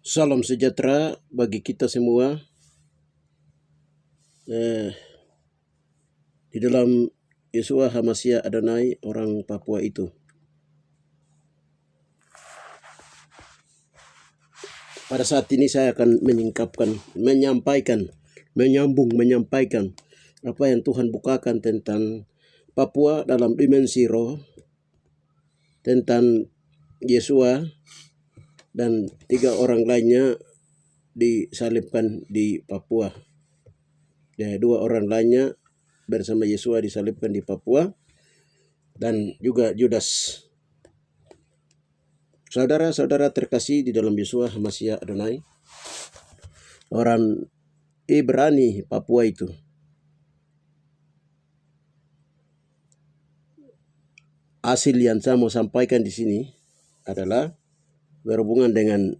Salam sejahtera bagi kita semua. Di dalam Yeshua Hamashiach Adonai, orang Papua itu. Pada saat ini saya akan menyampaikan apa yang Tuhan bukakan tentang Papua dalam dimensi roh, tentang Yeshua dan 3 orang lainnya disalibkan di Papua. 2 orang lainnya bersama Yeshua disalibkan di Papua, dan juga Judas. Saudara-saudara terkasih di dalam Yeshua Hamashiach Adonai, orang Ibrani Papua itu hasil yang saya mau sampaikan di sini adalah berhubungan dengan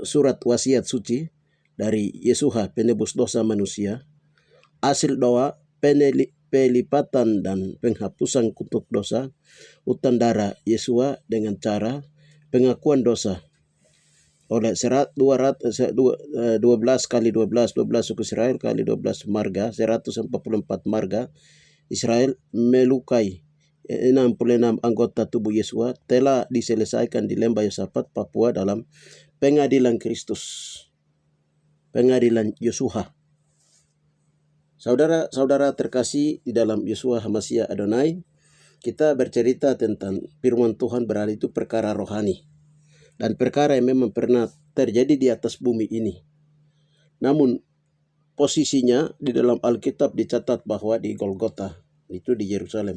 surat wasiat suci dari Yeshua penebus dosa manusia, hasil doa pelipatan dan penghapusan kutuk dosa, utang darah Yeshua dengan cara pengakuan dosa oleh 12 kali 12 suku Israel kali 12 marga, 144 marga Israel melukai 66 anggota tubuh Yeshua telah diselesaikan di Lembah Yosafat, Papua dalam pengadilan Kristus, pengadilan Yeshua. Saudara-saudara terkasih di dalam Yeshua Hamashiach Adonai, kita bercerita tentang firman Tuhan berada itu perkara rohani dan perkara yang memang pernah terjadi di atas bumi ini. Namun posisinya di dalam Alkitab dicatat bahwa di Golgota, itu di Yerusalem,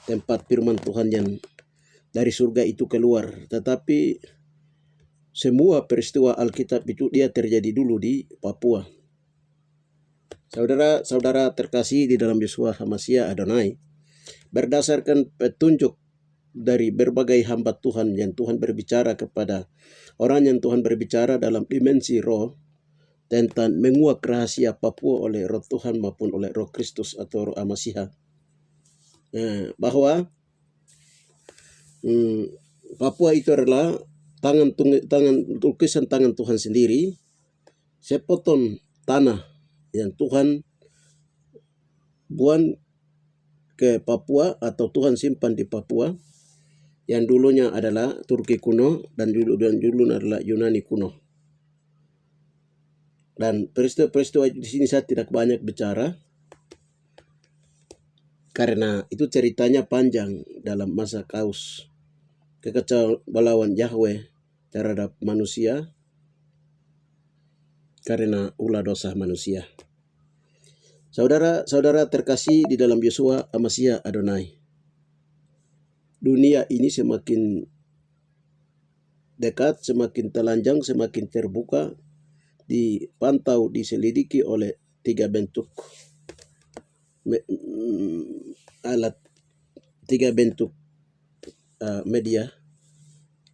tempat firman Tuhan yang dari surga itu keluar. Tetapi semua peristiwa Alkitab itu dia terjadi dulu di Papua. Saudara-saudara terkasih di dalam Yeshua Hamashiach Adonai, berdasarkan petunjuk dari berbagai hamba Tuhan yang Tuhan berbicara kepada orang yang Tuhan berbicara dalam dimensi roh tentang menguak rahasia Papua oleh roh Tuhan maupun oleh roh Kristus atau roh Hamashiach, bahwa Papua itu adalah lukisan tangan Tuhan sendiri, sepotong tanah yang Tuhan buang ke Papua atau Tuhan simpan di Papua, yang dulunya adalah Turki kuno dan dulu adalah Yunani kuno. Dan peristiwa di sini saya tidak banyak bicara karena itu ceritanya panjang dalam masa kaus kekecewaan Yahweh terhadap manusia karena ulah dosa manusia. Saudara-saudara terkasih di dalam Yeshua Hamashiach Adonai, dunia ini semakin dekat, semakin telanjang, semakin terbuka, dipantau, diselidiki oleh 3 bentuk media.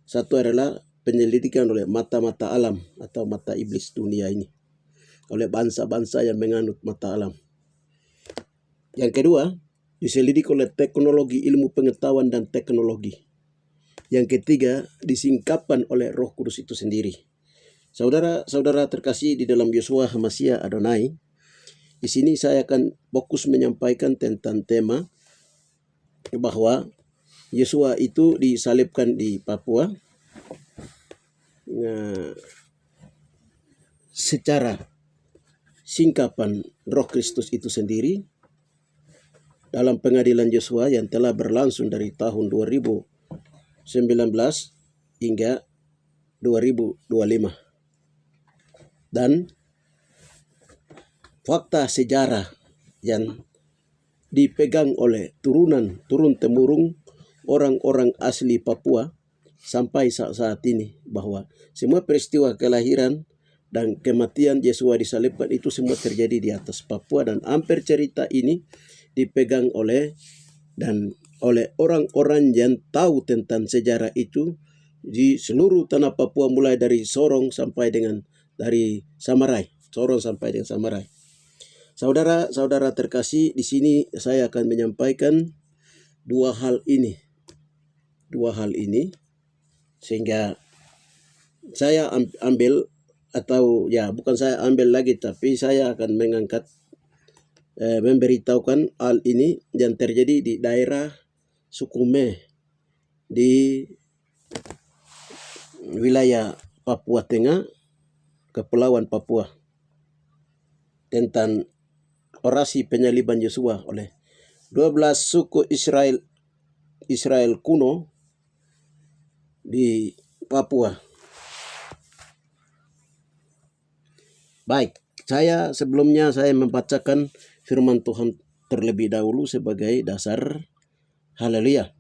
Satu adalah penyelidikan oleh mata-mata alam atau mata iblis dunia ini, oleh bangsa-bangsa yang menganut mata alam. Yang kedua, diselidiki oleh teknologi, ilmu pengetahuan dan teknologi. Yang ketiga, disingkapkan oleh Roh Kudus itu sendiri. Saudara-saudara terkasih di dalam Yeshua Hamashiach Adonai, di sini saya akan fokus menyampaikan tentang tema bahwa Yeshua itu disalibkan di Papua secara singkapan Roh Kristus itu sendiri dalam pengadilan Yeshua yang telah berlangsung dari tahun 2019 hingga 2025. Dan fakta sejarah yang dipegang oleh turun-temurun orang-orang asli Papua sampai saat ini, bahwa semua peristiwa kelahiran dan kematian Yeshua disalibkan itu semua terjadi di atas Papua, dan hampir cerita ini dipegang oleh orang-orang yang tahu tentang sejarah itu di seluruh tanah Papua, mulai dari Sorong sampai dengan dari Samarai, Sorong sampai dengan Samarai. Saudara-saudara terkasih, di sini saya akan menyampaikan dua hal ini sehingga saya ambil, atau ya bukan saya ambil lagi, tapi saya akan mengangkat memberitahukan hal ini yang terjadi di daerah Sukume di wilayah Papua Tengah, Kepulauan Papua, tentang orasi penyaliban Yosua oleh 12 suku Israel kuno di Papua. Baik, sebelumnya saya membacakan firman Tuhan terlebih dahulu sebagai dasar. Haleluya.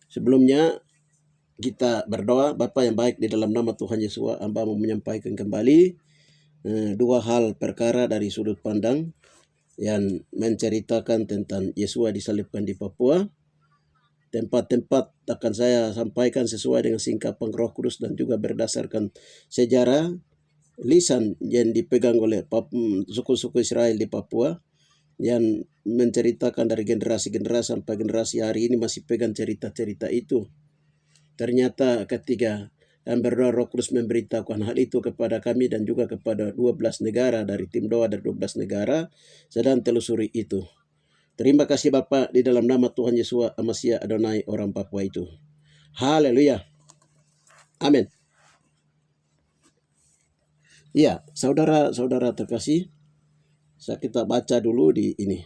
Sebelumnya kita berdoa. Bapa yang baik, di dalam nama Tuhan Yesus, hamba mau menyampaikan kembali dua hal perkara dari sudut pandang yang menceritakan tentang Yesus disalibkan di Papua. Tempat-tempat akan saya sampaikan sesuai dengan singkapan Roh Kudus dan juga berdasarkan sejarah lisan yang dipegang oleh suku-suku Israel di Papua, yang menceritakan dari generasi-generasi sampai generasi hari ini masih pegang cerita-cerita itu. Ternyata ketika yang berdoa, Roh Kudus memberitahukan hal itu kepada kami dan juga kepada 12 negara dari tim doa dari 12 negara, sedang telusuri itu. Terima kasih Bapak, di dalam nama Tuhan Yesus Amasia Adonai orang Papua itu. Haleluya. Amin. Ya, saudara-saudara terkasih, kita baca dulu di ini.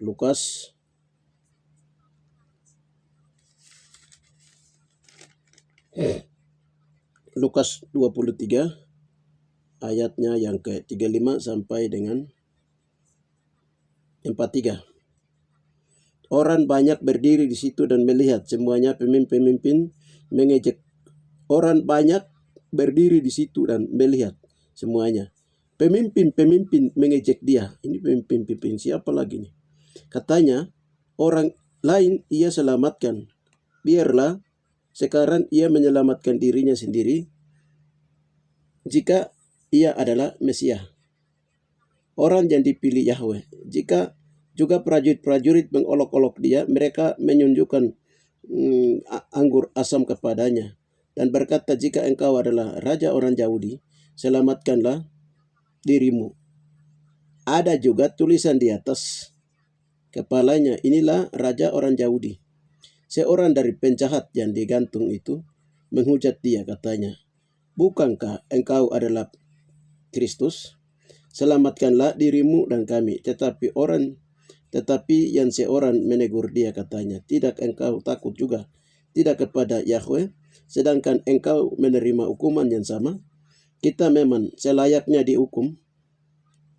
Lukas Lukas 23 ayatnya yang ke-35 sampai dengan 43. Orang banyak berdiri di situ dan melihat, semuanya pemimpin mengejek. Orang banyak berdiri di situ dan melihat, semuanya pemimpin mengejek dia. Ini pemimpin siapa lagi nih? Katanya, orang lain ia selamatkan. Biarlah sekarang ia menyelamatkan dirinya sendiri jika ia adalah Mesias, orang yang dipilih Yahweh. Jika juga prajurit-prajurit mengolok-olok dia, mereka menunjukkan anggur asam kepadanya dan berkata, jika engkau adalah raja orang Yahudi, selamatkanlah dirimu. Ada juga tulisan di atas kepalanya, inilah raja orang Yahudi. Seorang dari penjahat yang digantung itu menghujat dia, katanya, bukankah engkau adalah Kristus? Selamatkanlah dirimu dan kami. Tetapi yang seorang menegur dia, katanya, tidak engkau takut juga tidak kepada Yahweh, sedangkan engkau menerima hukuman yang sama? Kita memang selayaknya dihukum,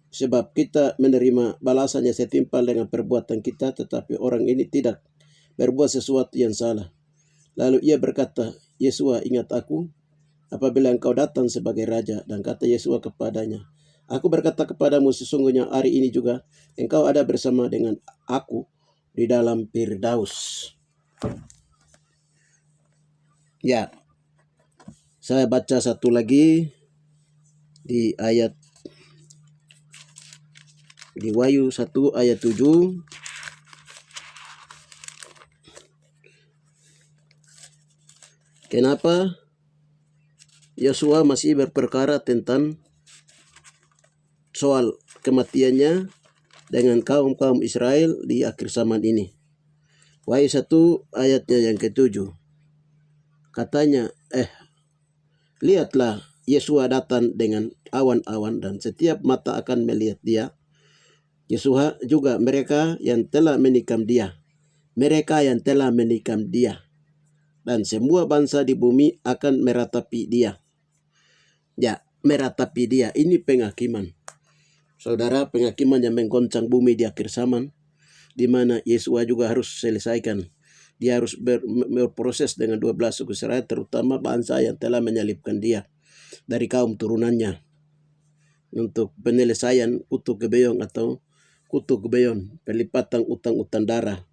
sebab kita menerima balasannya setimpal dengan perbuatan kita, tetapi orang ini tidak berbuat sesuatu yang salah. Lalu ia berkata, Yesus, ingat aku apabila engkau datang sebagai raja. Dan kata Yesus kepadanya, aku berkata kepadamu, sesungguhnya hari ini juga engkau ada bersama dengan aku di dalam Firdaus. Ya, saya baca satu lagi di ayat di Wahyu 1 ayat 7. Kenapa Yosua masih berperkara tentang soal kematiannya dengan kaum Israel di akhir zaman ini. Wahyu 1 ayatnya yang ke-7. Katanya, lihatlah, Yosua datang dengan awan-awan dan setiap mata akan melihat dia. Yosua juga mereka yang telah menikam dia. Dan semua bangsa di bumi akan meratapi dia. Ya, meratapi dia. Ini penghakiman. Saudara, penghakiman yang menggoncang bumi di akhir zaman, di mana Yesua juga harus selesaikan. Dia harus berproses dengan 12 suku Israel, terutama bangsa yang telah menyalibkan dia dari kaum turunannya, untuk penyelesaian kutu gebeyon atau kutu gebeyon, pelipatan utang-utang darah.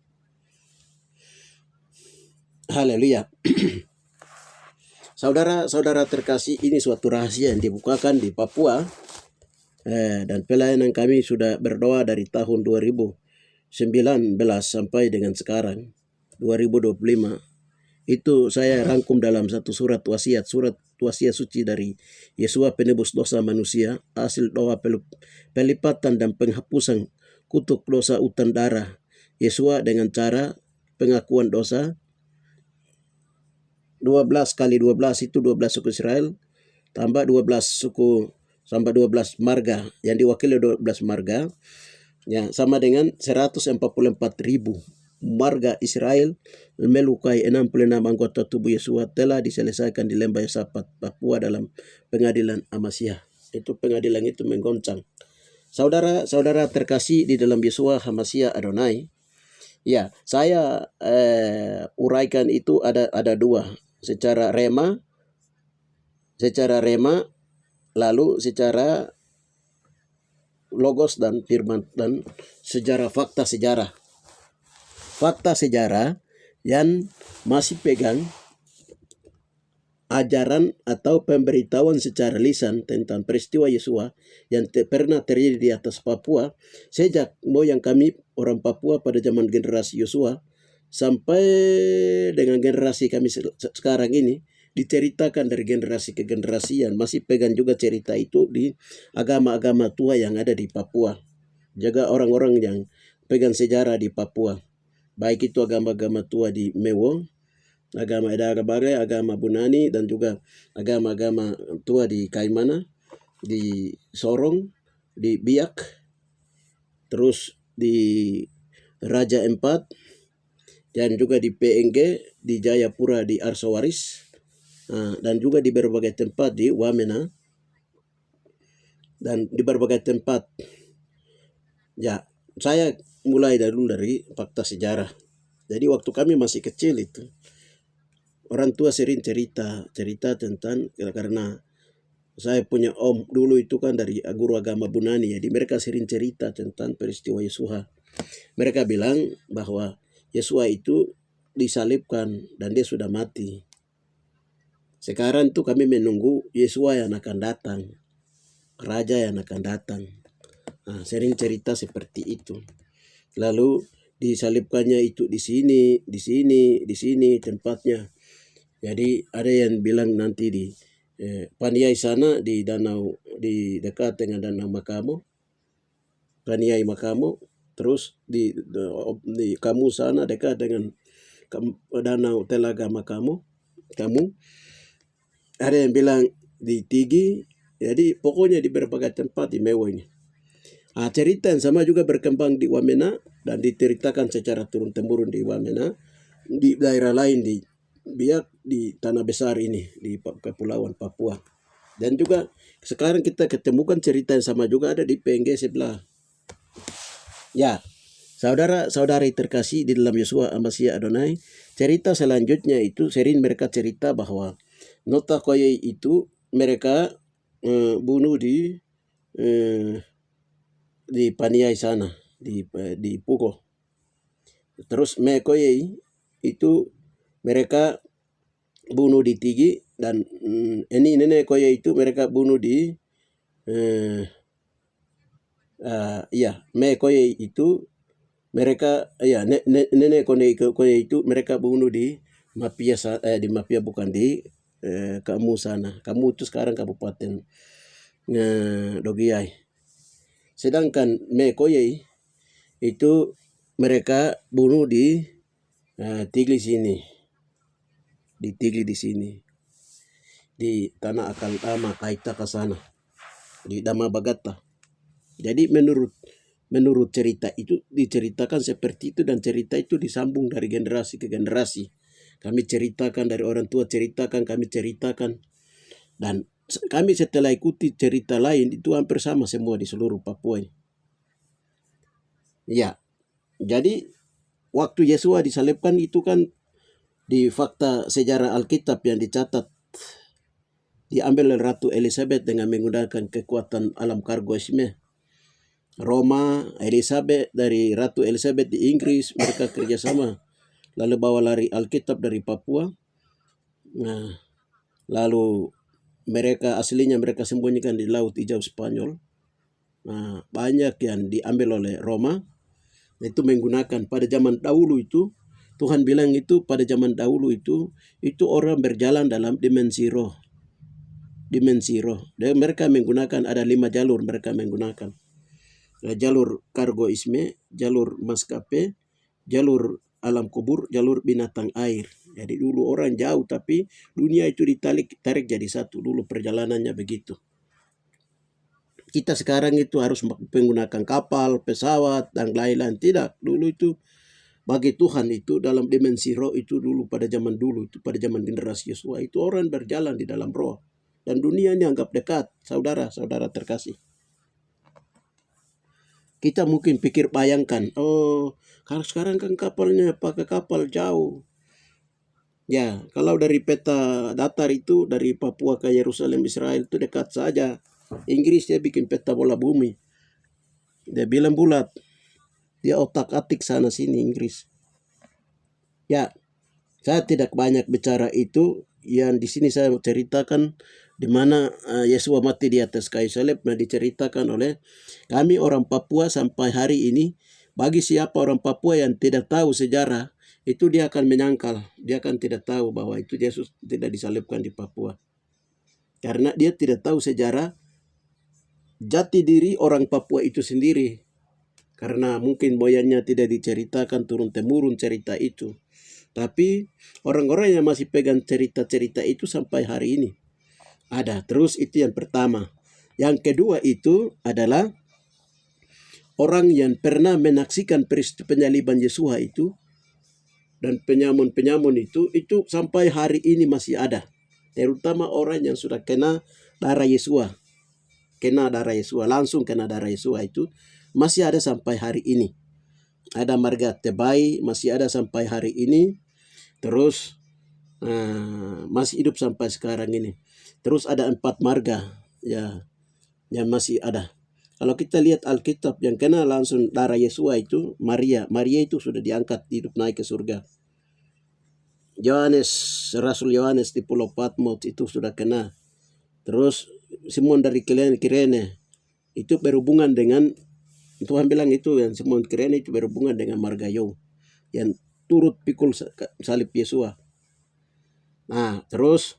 Haleluya. Saudara-saudara terkasih, ini suatu rahasia yang dibukakan di Papua, dan pelayanan kami sudah berdoa dari tahun 2000 sampai dengan sekarang 2025, itu saya rangkum dalam satu surat wasiat suci dari Yesua penebus dosa manusia, hasil doa pelipatan dan penghapusan kutuk dosa utang darah Yesua dengan cara pengakuan dosa 12 kali 12 itu 12 suku Israel, tambah 12 suku, tambah 12 marga yang diwakili 12 marga, ya sama dengan 144.000 marga Israel melukai 66 anggota tubuh Yesua telah diselesaikan di Lembah Yosafat, Papua dalam pengadilan Amasya. Itu pengadilan itu menggoncang. Saudara-saudara terkasih di dalam Yesua Hamasya Adonai, ya saya uraikan itu ada dua, secara rema lalu secara logos dan firman, dan sejarah fakta sejarah yang masih pegang ajaran atau pemberitahuan secara lisan tentang peristiwa Yesua yang pernah terjadi di atas Papua sejak moyang kami orang Papua pada zaman generasi Yesua sampai dengan generasi kami sekarang ini, diceritakan dari generasi ke generasi yang masih pegang juga cerita itu di agama-agama tua yang ada di Papua. Juga orang-orang yang pegang sejarah di Papua, baik itu agama-agama tua di Mewo, agama Edagabare, agama Bunani, dan juga agama-agama tua di Kaimana, di Sorong, di Biak, terus di Raja Empat, dan juga di PNG, di Jayapura, di Arsawaris, dan juga di berbagai tempat di Wamena, dan di berbagai tempat. Ya, saya mulai dari fakta sejarah. Jadi waktu kami masih kecil itu, orang tua sering cerita tentang, karena saya punya om dulu itu kan dari guru agama Bunani, jadi mereka sering cerita tentang peristiwa Yesua. Mereka bilang bahwa Yesua itu disalibkan dan dia sudah mati. Sekarang tuh kami menunggu Yesua yang akan datang, raja yang akan datang. Sering cerita seperti itu. Lalu disalibkannya itu di sini tempatnya. Jadi ada yang bilang nanti di Paniai sana, di danau, di dekat dengan danau Makamo, Paniai Makamo. Terus di Kamu sana dekat dengan danau Telaga Makamo, Kamu. Ada yang bilang di Tigi. Jadi pokoknya di berbagai tempat di Mewo ini. Cerita yang sama juga berkembang di Wamena dan diceritakan secara turun-temurun di Wamena, di daerah lain di Biak, di tanah besar ini, di Kepulauan Papua. Dan juga sekarang kita ketemukan cerita yang sama juga ada di PNG sebelah. Ya, saudara-saudari terkasih di dalam Yesua Hamasya Adonai, cerita selanjutnya itu sering mereka cerita bahwa Nota Koye itu mereka bunuh di Paniai sana, di Pugo. Terus Me Koye itu mereka bunuh di Tigi, dan ini Nenek Koye itu mereka bunuh di Me Koye itu mereka Nenek Koye itu mereka bunuh di Mapia, di Mapia bukan di Kamu sana. Kamu itu sekarang Kabupaten Dogiai. Sedangkan Me Koye itu mereka bunuh di Tigli sini, di Tigli di sini, di tanah akal lama Kaitaka sana, di Dama Bagata. Jadi menurut cerita itu diceritakan seperti itu, dan cerita itu disambung dari generasi ke generasi. Kami ceritakan, dari orang tua ceritakan, kami ceritakan, dan kami setelah ikuti cerita lain itu hampir sama semua di seluruh Papua ini. Ya, jadi waktu Yesua disalibkan itu kan di fakta sejarah Alkitab yang dicatat, diambil oleh Ratu Elizabeth dengan menggunakan kekuatan alam kargoisme. Roma, Elizabeth, dari Ratu Elizabeth di Inggris, mereka kerjasama lalu bawa lari Alkitab dari Papua. Lalu mereka aslinya mereka sembunyikan di Laut Hijau Spanyol. Banyak yang diambil oleh Roma, Itu menggunakan pada zaman dahulu itu, Tuhan bilang itu pada zaman dahulu itu orang berjalan dalam dimensi roh. Dimensi roh. Dan mereka menggunakan ada 5 jalur mereka menggunakan. Jalur kargo isme, jalur maskapai, jalur alam kubur, jalur binatang air. Jadi dulu orang jauh tapi dunia itu tarik jadi satu. Dulu perjalanannya begitu. Kita sekarang itu harus menggunakan kapal, pesawat, dan lain-lain. Tidak, dulu itu bagi Tuhan itu dalam dimensi roh itu dulu pada zaman dulu, itu pada zaman generasi Yesua itu orang berjalan di dalam roh. Dan dunia ini anggap dekat, saudara-saudara terkasih. Kita mungkin pikir bayangkan, oh kalau sekarang kan kapalnya pakai kapal jauh. Ya, kalau dari peta datar itu dari Papua ke Yerusalem Israel itu dekat saja. Inggris dia bikin peta bola bumi. Dia bilang bulat. Dia otak-atik sana sini Inggris. Ya, saya tidak banyak bicara itu. Yang di sini saya ceritakan di mana Yesua mati di atas kayu salib. Nah, diceritakan oleh kami orang Papua sampai hari ini. Bagi siapa orang Papua yang tidak tahu sejarah, itu dia akan menyangkal. Dia akan tidak tahu bahwa itu Yesus tidak disalibkan di Papua. Karena dia tidak tahu sejarah jati diri orang Papua itu sendiri. Karena mungkin moyangnya tidak diceritakan turun-temurun cerita itu. Tapi orang-orang yang masih pegang cerita-cerita itu sampai hari ini ada. Terus itu yang pertama. Yang kedua itu adalah orang yang pernah menyaksikan peristiwa penyaliban Yesua itu dan penyamun-penyamun itu sampai hari ini masih ada. Terutama orang yang sudah kena darah Yesua. Langsung kena darah Yesua itu masih ada sampai hari ini. Ada marga Tebai masih ada sampai hari ini. Terus masih hidup sampai sekarang ini. Terus ada 4 marga ya yang masih ada. Kalau kita lihat Alkitab yang kena langsung darah Yesua itu Maria itu sudah diangkat hidup naik ke surga. Rasul Yohanes di Pulau Patmos itu sudah kena. Terus Simon dari Kirene itu berhubungan dengan Tuhan bilang itu yang Simon Kirene itu berhubungan dengan Margayo yang turut pikul salib Yesua. Nah, terus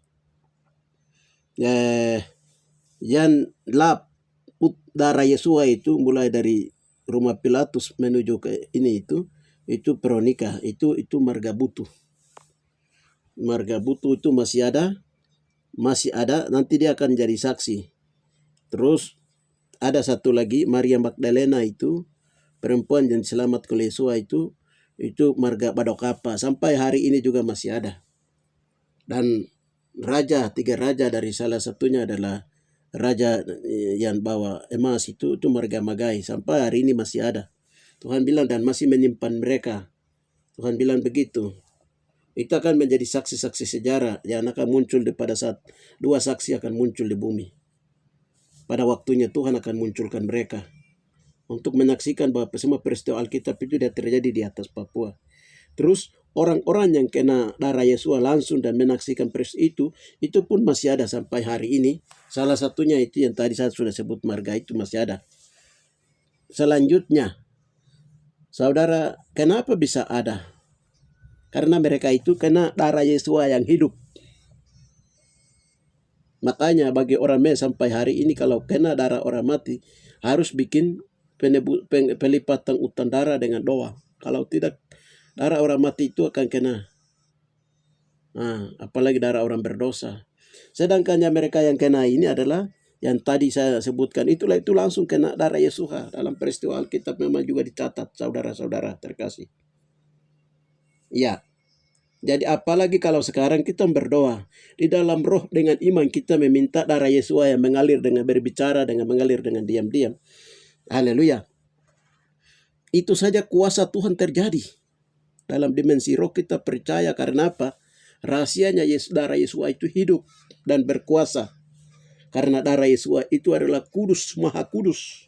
yang lap darah Yesua itu mulai dari rumah Pilatus menuju ke ini itu Veronika itu marga butuh. Marga butuh itu masih ada, nanti dia akan jadi saksi. Terus ada satu lagi Maria Magdalena itu perempuan yang selamat oleh Yesua itu marga Badokapa sampai hari ini juga masih ada. Dan 3 raja dari salah satunya adalah raja yang bawa emas itu marga Magai sampai hari ini masih ada. Tuhan bilang dan masih menyimpan mereka. Tuhan bilang begitu. Itu akan menjadi saksi-saksi sejarah yang akan muncul pada saat 2 saksi akan muncul di bumi. Pada waktunya Tuhan akan munculkan mereka untuk menyaksikan bahwa semua peristiwa Alkitab itu sudah terjadi di atas Papua. Terus orang-orang yang kena darah Yesua langsung dan menyaksikan peristiwa itu pun masih ada sampai hari ini. Salah satunya itu yang tadi saya sudah sebut marga itu masih ada. Selanjutnya, saudara, kenapa bisa ada? Karena mereka itu kena darah Yesua yang hidup. Makanya bagi orang sampai hari ini kalau kena darah orang mati harus bikin pelipatan utang darah dengan doa. Kalau tidak darah orang mati itu akan kena. Apalagi darah orang berdosa. Sedangkan mereka yang kena ini adalah yang tadi saya sebutkan itu langsung kena darah Yesua. Dalam peristiwa Alkitab memang juga dicatat saudara-saudara terkasih. Ya. Jadi apalagi kalau sekarang kita berdoa di dalam roh dengan iman kita meminta darah Yesua yang mengalir dengan berbicara dengan mengalir dengan diam-diam. Haleluya. Itu saja kuasa Tuhan terjadi. Dalam dimensi roh kita percaya karena apa? Rahasianya darah Yesua itu hidup dan berkuasa. Karena darah Yesua itu adalah kudus, maha kudus.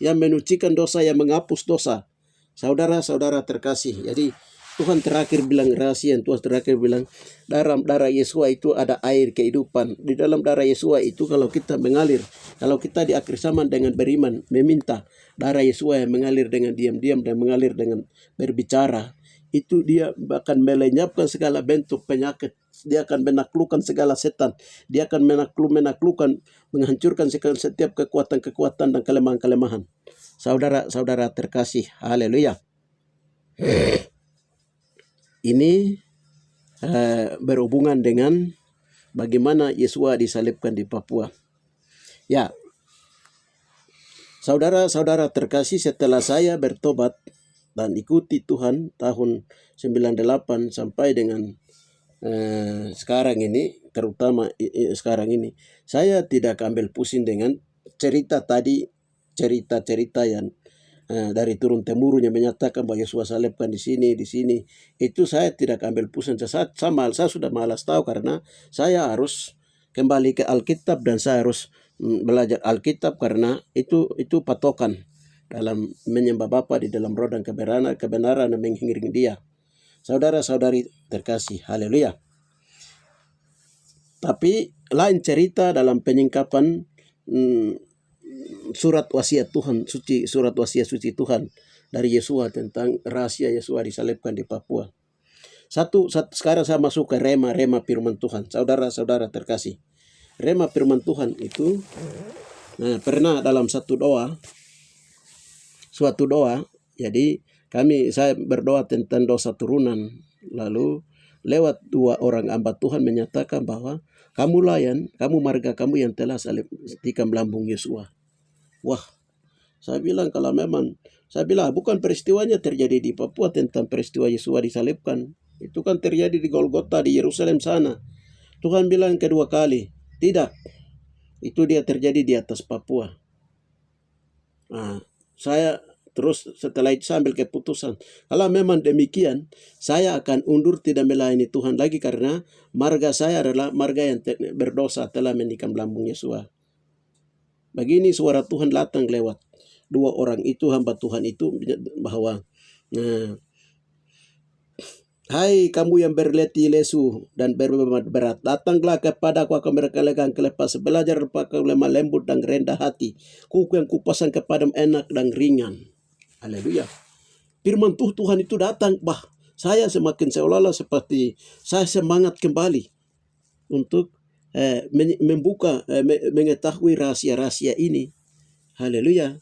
Yang menyucikan dosa, yang menghapus dosa. Saudara-saudara terkasih. Jadi Tuhan terakhir bilang rahasia, Tuhan terakhir bilang dalam darah Yesua itu ada air kehidupan. Di dalam darah Yesua itu kalau kita mengalir, kalau kita di akhir zaman dengan beriman, meminta darah Yesua yang mengalir dengan diam-diam dan mengalir dengan berbicara, itu dia akan melenyapkan segala bentuk penyakit. Dia akan menaklukkan segala setan. Dia akan menaklukkan, menghancurkan setiap kekuatan-kekuatan dan kelemahan-kelemahan. Saudara-saudara terkasih, haleluya. Ini berhubungan dengan bagaimana Yesua disalibkan di Papua. Ya, saudara-saudara terkasih, setelah saya bertobat dan ikuti Tuhan tahun 98 sampai dengan sekarang ini, terutama sekarang ini, saya tidak ambil pusing dengan cerita-cerita yang dari turun-temurun yang menyatakan bahwa Yesus salibkan di sini. Itu saya tidak ambil pusing. Saya sudah malas tahu karena saya harus kembali ke Alkitab dan saya harus belajar Alkitab karena itu patokan dalam menyembah Bapa di dalam roh dan kebenaran dan mengiringi Dia. Saudara-saudari terkasih, haleluya. Tapi lain cerita dalam penyingkapan surat wasiat Tuhan suci, surat wasiat suci Tuhan dari Yesua tentang rahasia Yesua disalibkan di Papua. Sekarang saya masuk ke rema firman Tuhan. Saudara-saudara terkasih, rema firman Tuhan itu pernah dalam suatu doa. Jadi saya berdoa tentang dosa turunan, lalu lewat 2 orang hamba Tuhan menyatakan bahwa kamu marga kamu yang telah salib tikam lambung Yesua. Wah, saya bilang bukan peristiwanya terjadi di Papua tentang peristiwa Yesua disalibkan. Itu kan terjadi di Golgota di Yerusalem sana. Tuhan bilang kedua kali, tidak. Itu dia terjadi di atas Papua. Saya terus setelah itu saya ambil keputusan. Kalau memang demikian, saya akan undur tidak melayani Tuhan lagi karena marga saya adalah marga yang berdosa telah menikam lambung Yesua. Begini suara Tuhan datang lewat 2 orang itu, hamba Tuhan itu, bahwa hai kamu yang berletih lesu dan berbeban berat, datanglah kepada aku, akan mereka kelepas. Belajar pakai lemah lembut dan rendah hati. Kuku yang kupasang kepadamu enak dan ringan. Haleluya. Firman Tuhan itu datang, saya semakin seolah-olah seperti saya semangat kembali untuk mengetahui rahasia-rahasia ini. Haleluya.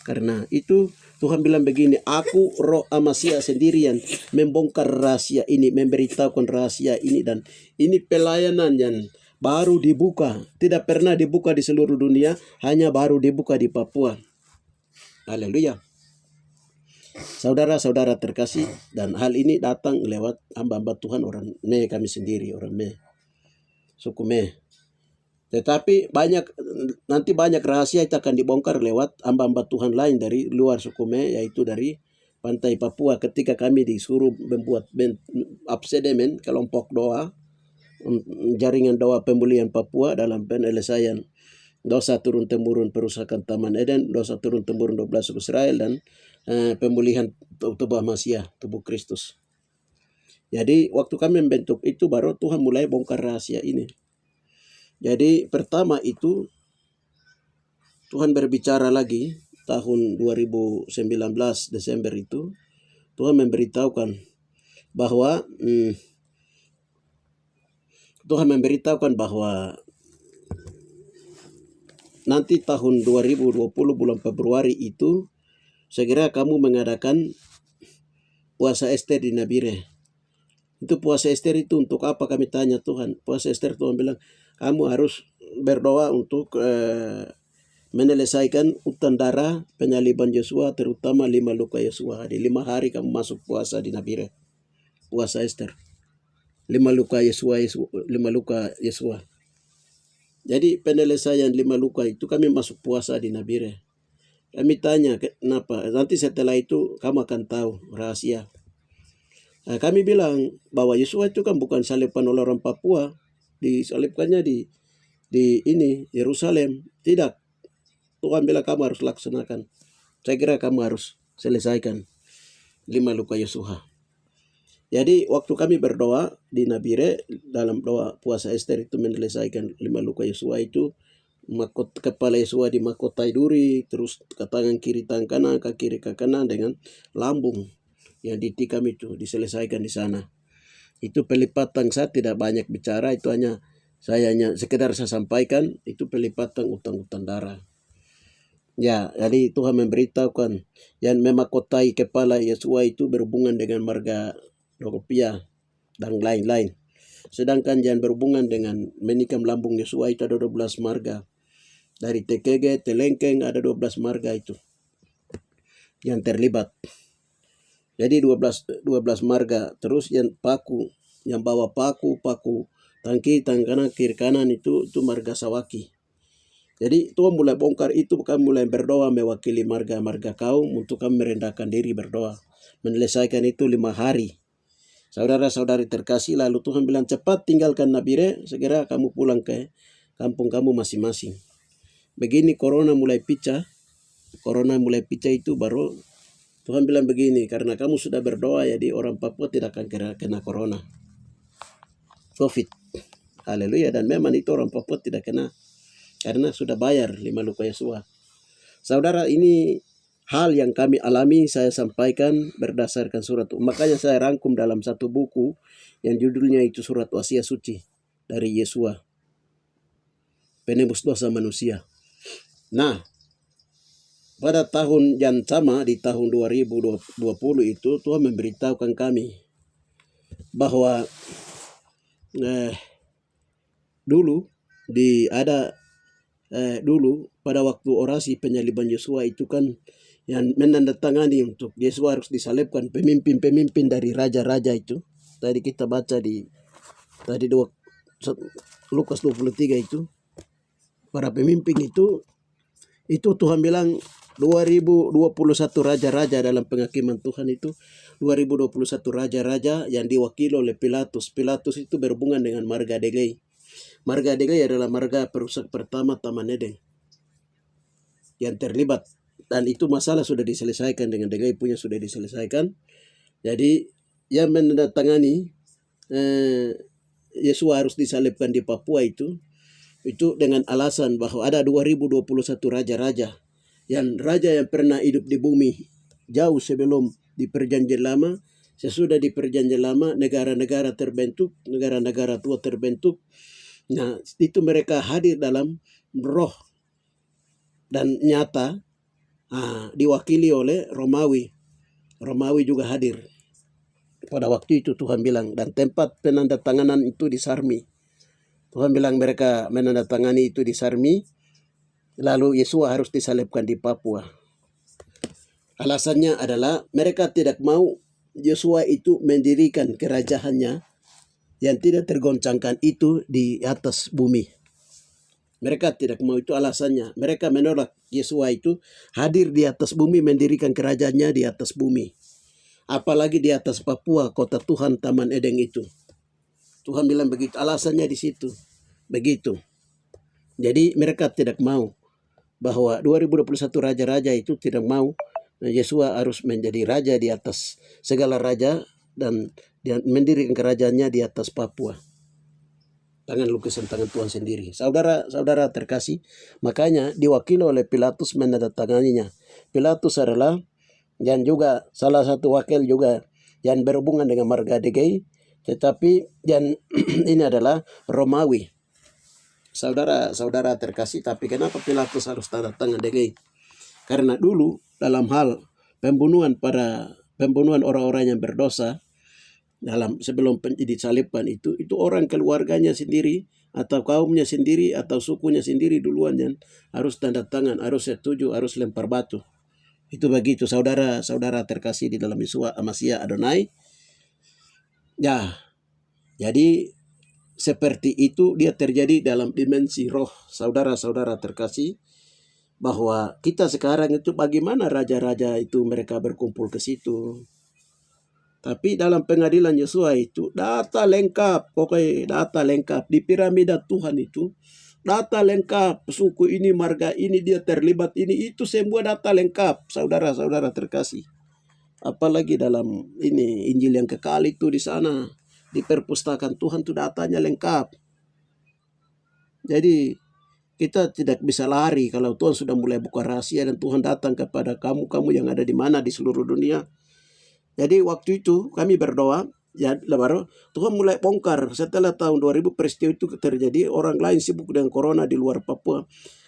Karena itu Tuhan bilang begini, aku roh Amasya sendirian membongkar rahasia ini, memberitahukan rahasia ini, dan ini pelayanan yang baru dibuka, tidak pernah dibuka di seluruh dunia, hanya baru dibuka di Papua. Haleluya. Saudara-saudara terkasih, dan hal ini datang lewat hamba-hamba Tuhan orang Me, kami sendiri orang Me, suku Me. Tetapi nanti banyak rahasia itu akan dibongkar lewat hamba-hamba Tuhan lain dari luar suku Me, yaitu dari pantai Papua. Ketika kami disuruh membuat absedemen, kelompok doa, jaringan doa pemulihan Papua dalam penyelesaian dosa turun-temurun perusakan Taman Eden, dosa turun-temurun 12 suku Israel, dan pemulihan tubuh Masiah, tubuh Kristus. Jadi waktu kami membentuk itu baru Tuhan mulai bongkar rahasia ini. Jadi pertama itu Tuhan berbicara lagi tahun 2019 Desember itu. Tuhan memberitahukan bahwa nanti tahun 2020 bulan Februari itu segera kamu mengadakan puasa Ester di Nabire. Itu puasa Ester itu untuk apa, kami tanya Tuhan. Puasa Ester, Tuhan bilang kamu harus berdoa untuk menyelesaikan utang darah penyaliban Yesua, terutama 5 luka Yesua. Di 5 hari kamu masuk puasa di Nabire, puasa Ester. 5 luka Yesua. Jadi penyelesaian 5 luka itu kami masuk puasa di Nabire. Kami tanya kenapa. Nanti setelah itu kamu akan tahu rahasia. Kami bilang bahwa Yesua itu kan bukan salibkan oleh orang Papua, disalibkannya di Yerusalem. Tidak. Tuhan bilang kamu harus laksanakan. Saya kira kamu harus selesaikan 5 luka Yesua. Jadi waktu kami berdoa di Nabire dalam doa puasa Ester itu menyelesaikan 5 luka Yosua itu, kepala Yosua dimakotai duri, terus ke tangan kiri tangan kanan, ke kiri ke kanan dengan lambung yang ditikam itu diselesaikan di sana. Itu pelipatan, saya tidak banyak bicara, itu saya hanya sekedar saya sampaikan itu pelipatan utang-utang darah. Ya, jadi Tuhan memberitahukan yang memakotai kepala Yosua itu berhubungan dengan marga rupiah dan lain-lain. Sedangkan yang berhubungan dengan menikam lambung Yosua itu ada 12 marga. Dari Tekege, Telengkeng ada 12 marga itu yang terlibat. Jadi 12 marga. Terus yang bawa paku tangki kanan kiri kanan itu marga Sawaki. Jadi Tuhan mulai bongkar itu, kami mulai berdoa mewakili marga-marga kaum untuk kami merendahkan diri berdoa. Menyelesaikan itu 5 hari. Saudara-saudari terkasih, lalu Tuhan bilang cepat tinggalkan Nabire, segera kamu pulang ke kampung kamu masing-masing. Begini corona mulai pecah itu baru Tuhan bilang begini, karena kamu sudah berdoa jadi orang Papua tidak akan kena corona. COVID. Haleluya, dan memang itu orang Papua tidak kena. Karena sudah bayar 5 luka Yosua. Saudara, ini hal yang kami alami, saya sampaikan berdasarkan surat. Makanya saya rangkum dalam satu buku yang judulnya itu Surat Wasiat Suci dari Yosua, penebus dosa manusia. Nah, pada tahun yang sama di tahun 2020 itu Tuhan memberitahukan kami bahwa dulu pada waktu orasi penyaliban Yosua itu kan yang menandatangani untuk Yosua harus disalibkan pemimpin-pemimpin dari raja-raja itu. Tadi kita baca Lukas 23 itu. Para pemimpin itu Tuhan bilang 2021 raja-raja dalam penghakiman Tuhan itu. 2021 raja-raja yang diwakili oleh Pilatus. Pilatus itu berhubungan dengan marga Degei. Marga Degei adalah marga perusak pertama Taman Eden yang terlibat, dan itu masalah sudah diselesaikan dengan Degei punya sudah diselesaikan. Jadi yang menandatangani Yosua harus disalibkan di Papua itu dengan alasan bahwa ada 2021 raja-raja yang pernah hidup di bumi jauh sebelum di perjanjian lama. Sesudah di perjanjian lama negara-negara terbentuk, negara-negara tua terbentuk. Nah, itu mereka hadir dalam roh dan nyata, diwakili oleh Romawi. Romawi juga hadir. Pada waktu itu Tuhan bilang, dan tempat penandatanganan itu di Sarmi. Tuhan bilang mereka menandatangani itu di Sarmi, lalu Yosua harus disalibkan di Papua. Alasannya adalah mereka tidak mau Yosua itu mendirikan kerajaannya yang tidak tergoncangkan itu di atas bumi. Mereka tidak mau, itu alasannya. Mereka menolak Yosua itu hadir di atas bumi, mendirikan kerajaannya di atas bumi. Apalagi di atas Papua, kota Tuhan Taman Eden itu. Tuhan bilang begitu, alasannya di situ. Begitu. Jadi mereka tidak mau bahwa 2021 raja-raja itu tidak mau Yosua harus menjadi raja di atas segala raja dan mendirikan kerajaannya di atas Papua. Tangan lukisan tangan Tuhan sendiri. Saudara-saudara terkasih, makanya diwakili oleh Pilatus menandatanganinya. Pilatus adalah yang juga salah satu wakil juga yang berhubungan dengan marga Degei, tetapi yang ini adalah Romawi. Saudara-saudara terkasih, tapi kenapa Pilatus harus tanda tangan Degei? Karena dulu dalam hal pembunuhan orang-orang yang berdosa, sebelum disalibkan itu orang keluarganya sendiri atau kaumnya sendiri atau sukunya sendiri duluan yang harus tanda tangan, harus setuju, harus lempar batu. Itu begitu saudara-saudara terkasih di dalam Yeshua Mashiach Adonai. Ya, jadi seperti itu dia terjadi dalam dimensi roh, saudara-saudara terkasih, bahwa kita sekarang itu bagaimana raja-raja itu mereka berkumpul ke situ. Tapi dalam pengadilan Yosua itu data lengkap, pokoknya data lengkap di piramida Tuhan itu. Data lengkap, suku ini, marga ini, dia terlibat ini, itu semua data lengkap, saudara-saudara terkasih. apalagi dalam ini Injil yang kekal itu di sana di perpustakaan Tuhan itu datanya lengkap. Jadi kita tidak bisa lari kalau Tuhan sudah mulai buka rahasia dan Tuhan datang kepada kamu yang ada di mana di seluruh dunia. Jadi waktu itu kami berdoa, ya baru Tuhan mulai bongkar setelah tahun 2000 peristiwa itu terjadi, orang lain sibuk dengan corona di luar Papua.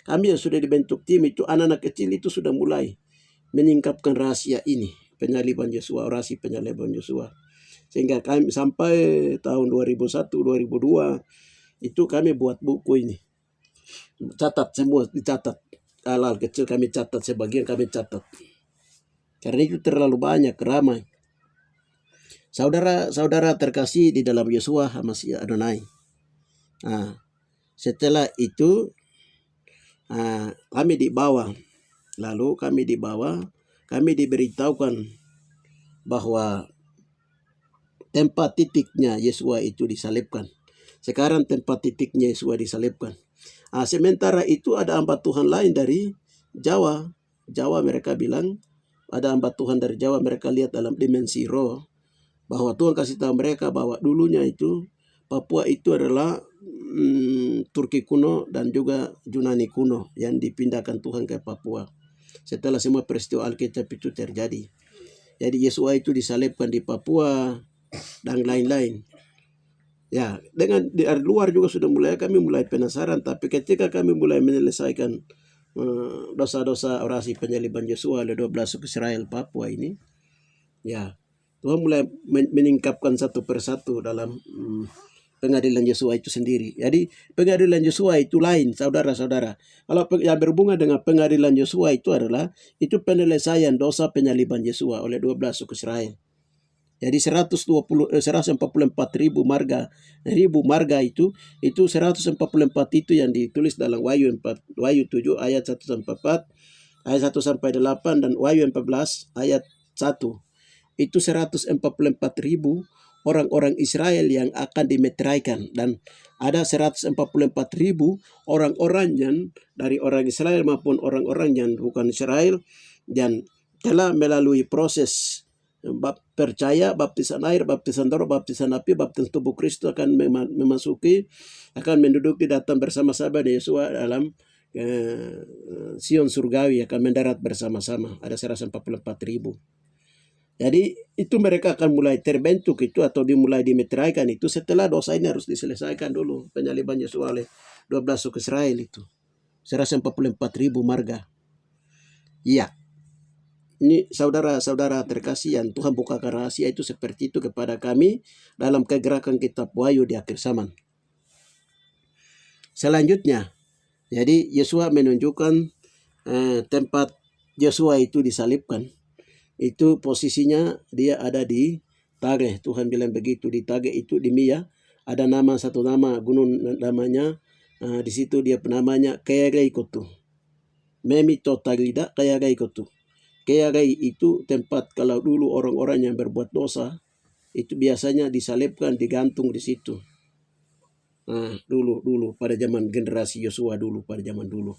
Kami yang sudah dibentuk tim itu, anak-anak kecil itu sudah mulai menyingkapkan rahasia ini, penyaliban Yosua, orasi penyaliban Yosua. Sehingga kami sampai tahun 2001, 2002 itu kami buat buku ini. Catat semua, dicatat. Hal-hal kecil kami catat, sebagian kami catat. Karena itu terlalu banyak, ramai. Saudara-saudara terkasih di dalam Yosua HaMashiach Adonai. Setelah itu kami dibawa. Lalu kami dibawa, kami diberitahukan bahwa tempat titiknya Yesua itu disalibkan. Sekarang tempat titiknya Yesua disalibkan. Sementara itu ada hamba Tuhan lain dari Jawa. Jawa mereka bilang, ada hamba Tuhan dari Jawa, mereka lihat dalam dimensi roh bahwa Tuhan kasih tahu mereka bahwa dulunya itu Papua itu adalah Turki kuno dan juga Yunani kuno yang dipindahkan Tuhan ke Papua. Setelah semua peristiwa Alkitab itu terjadi. Jadi Yesua itu disalibkan di Papua dan lain-lain. Ya, dengan di luar juga sudah kami mulai penasaran, tapi ketika kami mulai menyelesaikan dosa-dosa orasi penyaliban Yosua oleh 12 suku Israel Papua ini, ya Tuhan mulai meningkapkan satu persatu dalam pengadilan Yosua itu sendiri. Jadi pengadilan Yosua itu lain, saudara-saudara. Kalau yang berhubungan dengan pengadilan Yosua itu adalah itu penyelesaian dosa penyaliban Yosua oleh 12 suku Israel. Jadi 144 ribu marga itu 144 itu yang ditulis dalam Wahyu 7 ayat 1 sampai 4, ayat 1 sampai 8 dan Wahyu 14 ayat 1. Itu 144 ribu orang-orang Israel yang akan dimeteraikan, dan ada 144 ribu orang-orang yang dari orang Israel maupun orang-orang yang bukan Israel dan telah melalui proses percaya, baptisan air, baptisan roh, baptisan api, baptisan tubuh Kristus akan akan menduduki datang bersama-sama dengan Yesua dalam Sion surgawi, akan mendarat bersama-sama. Ada 144 ribu. Jadi itu mereka akan mulai terbentuk itu atau dimulai dimeteraikan itu setelah dosa ini harus diselesaikan dulu, penyaliban Yesua oleh 12 suku Israel itu. 144 ribu marga. Iya. Ini saudara-saudara terkasih yang Tuhan bukakan rahasia itu seperti itu kepada kami dalam kegerakan kitab Wahyu di akhir zaman. Selanjutnya, jadi Yesua menunjukkan tempat Yesua itu disalibkan. Itu posisinya dia ada di Tage. Tuhan bilang begitu, di Tage itu di Mia ada satu nama gunung namanya, di situ dia namanya Keyareikotu. Memito Tagida Keyareikotu. Keyagai itu tempat kalau dulu orang-orang yang berbuat dosa itu biasanya disalibkan, digantung di situ. Dulu pada zaman generasi Yosua dulu, pada zaman dulu.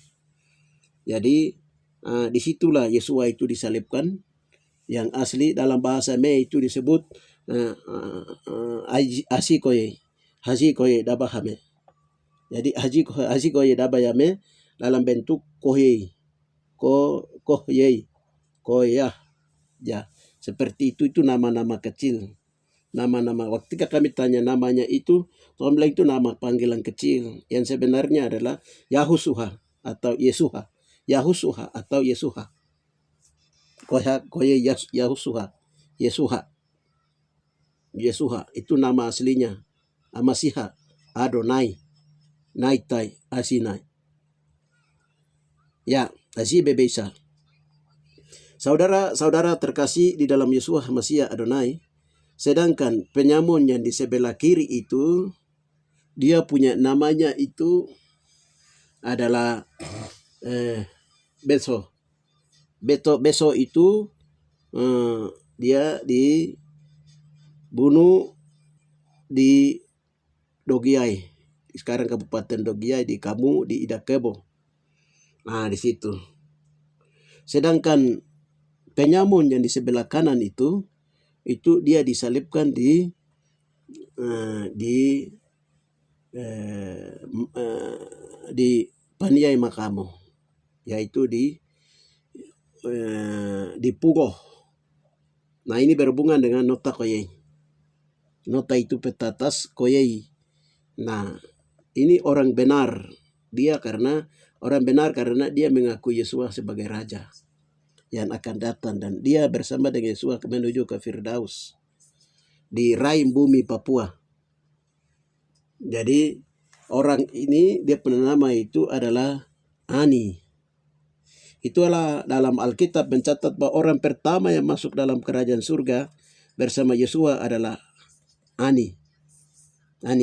Jadi disitulah Yesua itu disalibkan. Yang asli dalam bahasa Me itu disebut Hajikoye Dabahame. Jadi Hajikoye Dabayame dalam bentuk Kohyei. Kohyei. Koyah, ya seperti itu nama-nama kecil, nama-nama. Waktu kami tanya namanya itu, Tuhan bilang itu nama panggilan kecil yang sebenarnya adalah Yahusuha atau Yesuha, Yahusuha atau Yesuha. Koye Yahusuha, Yesuha itu nama aslinya. Amasiha, Adonai, Naitai, Asinai. Ya, Azibe Bebesa. Saudara-saudara terkasih di dalam Yesua HaMashiach Adonai, sedangkan penyamun yang di sebelah kiri itu, dia punya namanya itu adalah Beso. Beso itu dia dibunuh di Dogiai, sekarang Kabupaten Dogiai, di Kamu, di Idakebo. Di situ. Sedangkan penyamun yang di sebelah kanan itu dia disalibkan di Paniai Makamo, yaitu di Pugo. Nah, ini berhubungan dengan nota Koyei. Nota itu peta atas Koyei. Nah, ini orang benar. Dia orang benar karena dia mengaku Yesua sebagai raja yang akan datang, dan dia bersama dengan Yesua menuju ke Firdaus di rahim bumi Papua. Jadi orang ini dia nama itu adalah Ani. Itulah dalam Alkitab mencatat bahwa orang pertama yang masuk dalam kerajaan surga bersama Yesua adalah Ani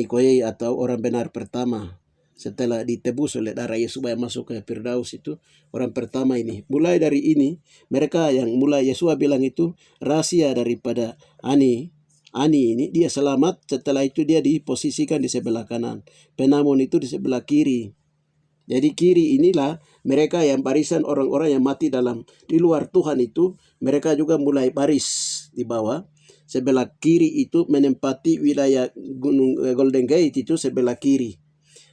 Koyei, atau orang benar pertama setelah ditebus oleh darah Yesus yang masuk ke Firdaus. Itu orang pertama ini. Mulai dari ini mereka yang mulai Yesus bilang itu rahasia daripada Ani ini, dia selamat. Setelah itu dia diposisikan di sebelah kanan, penamun itu di sebelah kiri. Jadi kiri inilah mereka yang barisan orang-orang yang mati di luar Tuhan itu, mereka juga mulai baris di bawah. Sebelah kiri itu menempati wilayah Gunung Golden Gate itu sebelah kiri.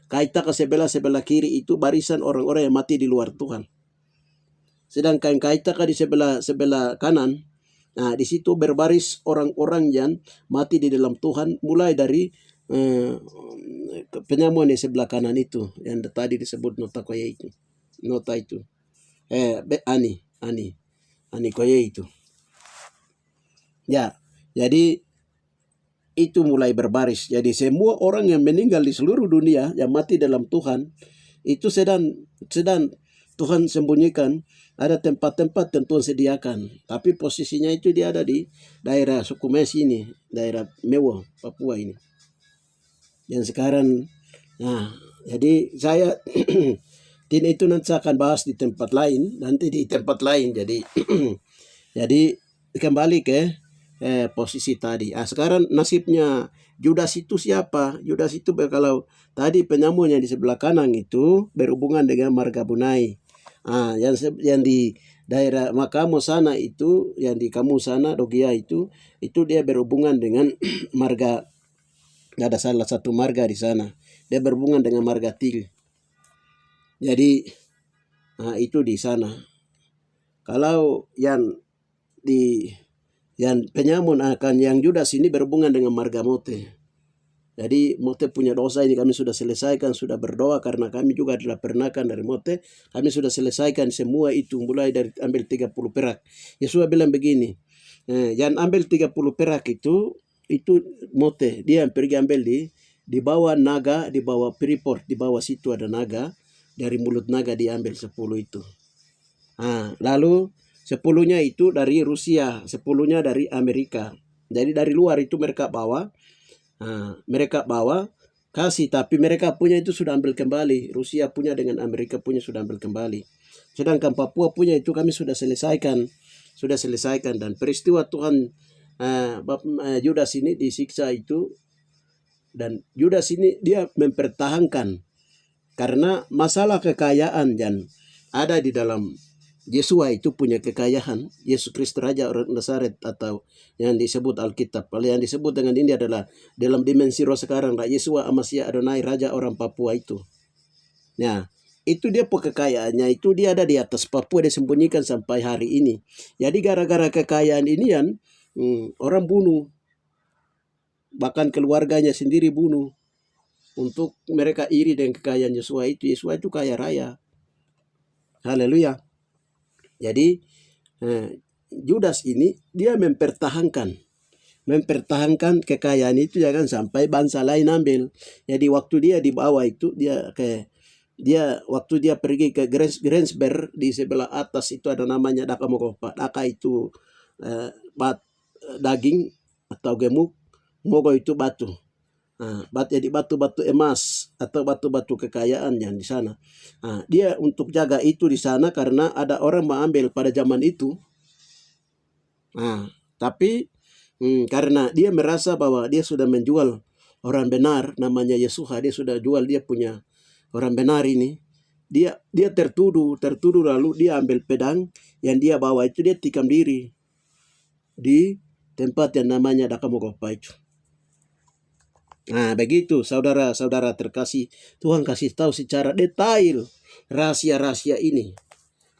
Kaita ke sebelah kiri itu barisan orang-orang yang mati di luar Tuhan. Sedangkan kaita ke di sebelah kanan, nah di situ berbaris orang-orang yang mati di dalam Tuhan, mulai dari penyamuan di sebelah kanan itu yang tadi disebut nota Koyei itu. Nota itu. Ani Koyei itu. Ya, jadi itu mulai berbaris. Jadi semua orang yang meninggal di seluruh dunia yang mati dalam Tuhan itu sedang Tuhan sembunyikan. Ada tempat-tempat yang Tuhan sediakan, tapi posisinya itu dia ada di daerah suku Mesi ini, daerah Mewah, Papua ini. Yang sekarang, nah, jadi saya itu nanti akan bahas di tempat lain, Jadi jadi kembali ke posisi tadi. Sekarang nasibnya Judas itu siapa? Judas itu kalau tadi penyamun yang di sebelah kanan itu berhubungan dengan marga Bunai. Yang di daerah Makamo sana itu, yang di kamu sana Dogia itu dia berhubungan dengan marga. Ada salah satu marga di sana. Dia berhubungan dengan marga Til. Jadi itu di sana. Kalau yang penyamun akan yang Judas ini berhubungan dengan marga Mote. Jadi Mote punya dosa ini kami sudah selesaikan, sudah berdoa karena kami juga adalah pernakan dari Mote. Kami sudah selesaikan semua itu, mulai dari ambil 30 perak. Yesus bilang begini, yang ambil 30 perak itu Mote. Dia yang pergi ambil di bawah naga, di bawah Freeport, di bawah situ ada naga. Dari mulut naga diambil 10 itu. Lalu 10-nya itu dari Rusia, 10-nya dari Amerika. Jadi dari luar itu mereka bawa kasih, tapi mereka punya itu sudah ambil kembali. Rusia punya dengan Amerika punya sudah ambil kembali. Sedangkan Papua punya itu kami sudah selesaikan. Dan peristiwa Tuhan Judas ini disiksa itu, dan Judas ini dia mempertahankan karena masalah kekayaan yang ada di dalam Yesua itu punya kekayaan. Yesus Kristus Raja orang Nazaret, atau yang disebut Alkitab. Kalau yang disebut dengan ini adalah dalam dimensi roh sekarang, Yesua Amasya Adonai, Raja orang Papua itu. Nah, itu dia kekayaannya, itu dia ada di atas Papua, disembunyikan sampai hari ini. Jadi gara-gara kekayaan ini yang orang bunuh. Bahkan keluarganya sendiri bunuh. Untuk mereka iri dengan kekayaan Yesua itu. Yesua itu kaya raya. Haleluya. Jadi Judas ini dia mempertahankan kekayaan itu, jangan sampai bangsa lain ambil. Jadi waktu dia di bawah itu waktu dia pergi ke Grensberg di sebelah atas itu ada namanya Daka Mogopa. Daka itu daging atau gemuk, Mogo itu batu. Jadi batu-batu emas atau batu-batu kekayaan yang di sana. Dia untuk jaga itu di sana karena ada orang mengambil pada zaman itu. Tapi karena dia merasa bahwa dia sudah menjual orang benar namanya Yesuha, dia sudah jual dia punya orang benar ini. Dia tertuduh lalu dia ambil pedang, yang dia bawa itu dia tikam diri di tempat yang namanya Dakamogopa itu. Nah, begitu saudara-saudara terkasih, Tuhan kasih tahu secara detail rahasia-rahasia ini.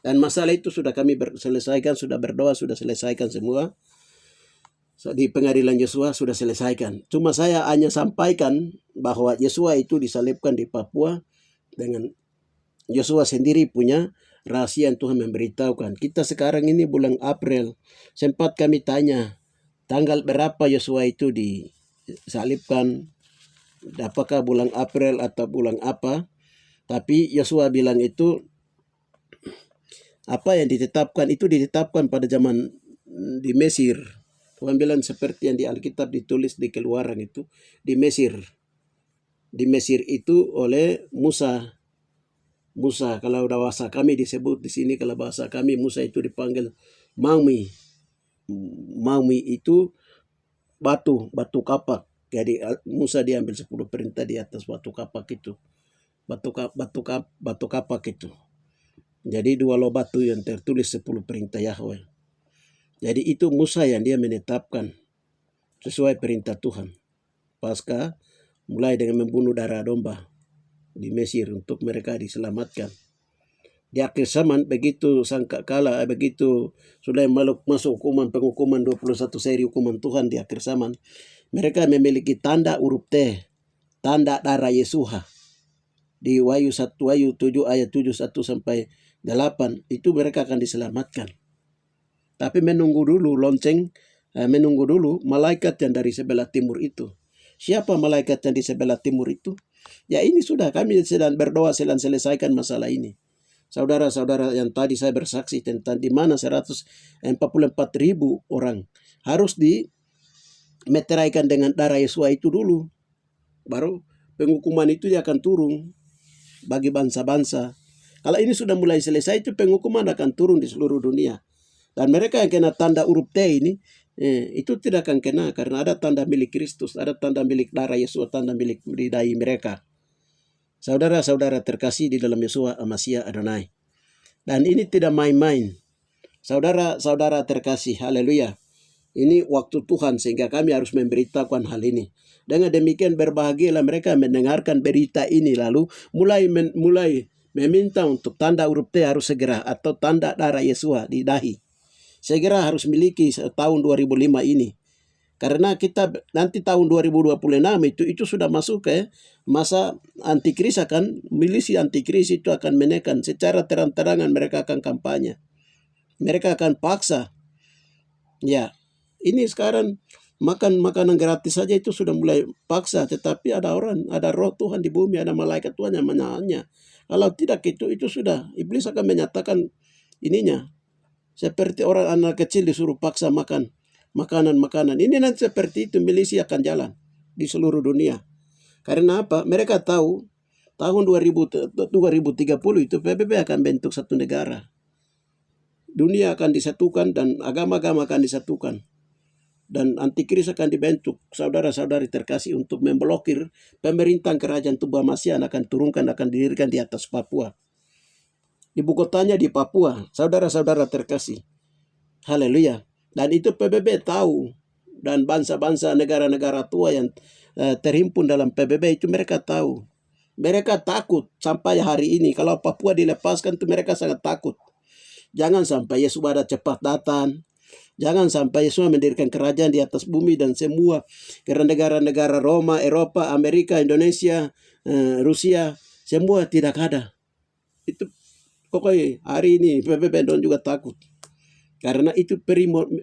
Dan masalah itu sudah kami selesaikan, sudah berdoa, sudah selesaikan semua. Di pengadilan Yosua sudah selesaikan. Cuma saya hanya sampaikan bahwa Yosua itu disalibkan di Papua dengan Yosua sendiri punya rahasia yang Tuhan memberitahukan. Kita sekarang ini bulan April, sempat kami tanya tanggal berapa Yosua itu disalibkan, apakah bulan April atau bulan apa. Tapi Yosua bilang itu apa yang ditetapkan itu ditetapkan pada zaman di Mesir. Tuhan bilang seperti yang di Alkitab ditulis di Keluaran itu di Mesir. Di Mesir itu oleh Musa. Musa, kalau bahasa kami disebut di sini, kalau bahasa kami Musa itu dipanggil Maumi. Maumi itu batu kapak. Jadi Musa diambil 10 perintah di atas batu kapak itu. Batu kapak itu. Jadi 2 loh batu yang tertulis 10 perintah Yahweh. Jadi itu Musa yang dia menetapkan sesuai perintah Tuhan. Pasca mulai dengan membunuh darah domba di Mesir untuk mereka diselamatkan. Di akhir zaman begitu sangkakala, begitu sudah masuk penghukuman 21 seri hukuman Tuhan di akhir zaman, mereka memiliki tanda huruf T, tanda darah Yesuha. Di Wahyu 7 ayat 7 1 sampai 8 itu mereka akan diselamatkan. Tapi menunggu dulu menunggu dulu malaikat yang dari sebelah timur itu. Siapa malaikat yang di sebelah timur itu? Ya ini sudah kami sedang berdoa sedang selesaikan masalah ini. Saudara-saudara yang tadi saya bersaksi tentang di mana 144.000 orang harus dimeteraikan dengan darah Yesua itu dulu. Baru penghukuman itu dia akan turun bagi bangsa-bangsa. Kalau ini sudah mulai selesai itu penghukuman akan turun di seluruh dunia. Dan mereka yang kena tanda huruf T ini itu tidak akan kena karena ada tanda milik Kristus, ada tanda milik darah Yesus, tanda milik di dahi mereka. Saudara-saudara terkasih di dalam Yeshua Mashiach Adonai. Dan ini tidak main-main. Saudara-saudara terkasih, haleluya. Ini waktu Tuhan sehingga kami harus memberitakan hal ini. Dengan demikian berbahagialah mereka mendengarkan berita ini lalu mulai meminta untuk tanda huruf T harus segera atau tanda darah Yesua di dahi. Segera harus miliki tahun 2005 ini. Karena kita nanti tahun 2026 itu sudah masuk ke masa antikris akan, milisi antikris itu akan menekan secara terang-terangan mereka akan kampanye. Mereka akan paksa. Ya, ini sekarang makan makanan gratis saja itu sudah mulai paksa, tetapi ada roh Tuhan di bumi, ada malaikat Tuhan yang menahannya. Kalau tidak itu sudah iblis akan menyatakan ininya. Seperti orang anak kecil disuruh paksa makan makanan. Ini nanti seperti itu milisi akan jalan di seluruh dunia. Karena apa? Mereka tahu tahun 2030 itu PBB akan bentuk satu negara. Dunia akan disatukan dan agama-agama akan disatukan. Dan antikris akan dibentuk. Saudara-saudari terkasih untuk memblokir pemerintahan kerajaan Tuban Mashiach akan didirikan di atas Papua. Ibu kotanya di Papua, saudara-saudara terkasih. Haleluya. Dan itu PBB tahu. Dan bangsa-bangsa negara-negara tua yang terhimpun dalam PBB itu mereka tahu. Mereka takut sampai hari ini. Kalau Papua dilepaskan itu mereka sangat takut. Jangan sampai Yesus ada cepat datang. Jangan sampai Yesus mendirikan kerajaan di atas bumi dan semua. Karena negara-negara Roma, Eropa, Amerika, Indonesia, Rusia, semua tidak ada. Itu pokoknya hari ini PBB don juga takut. Karena itu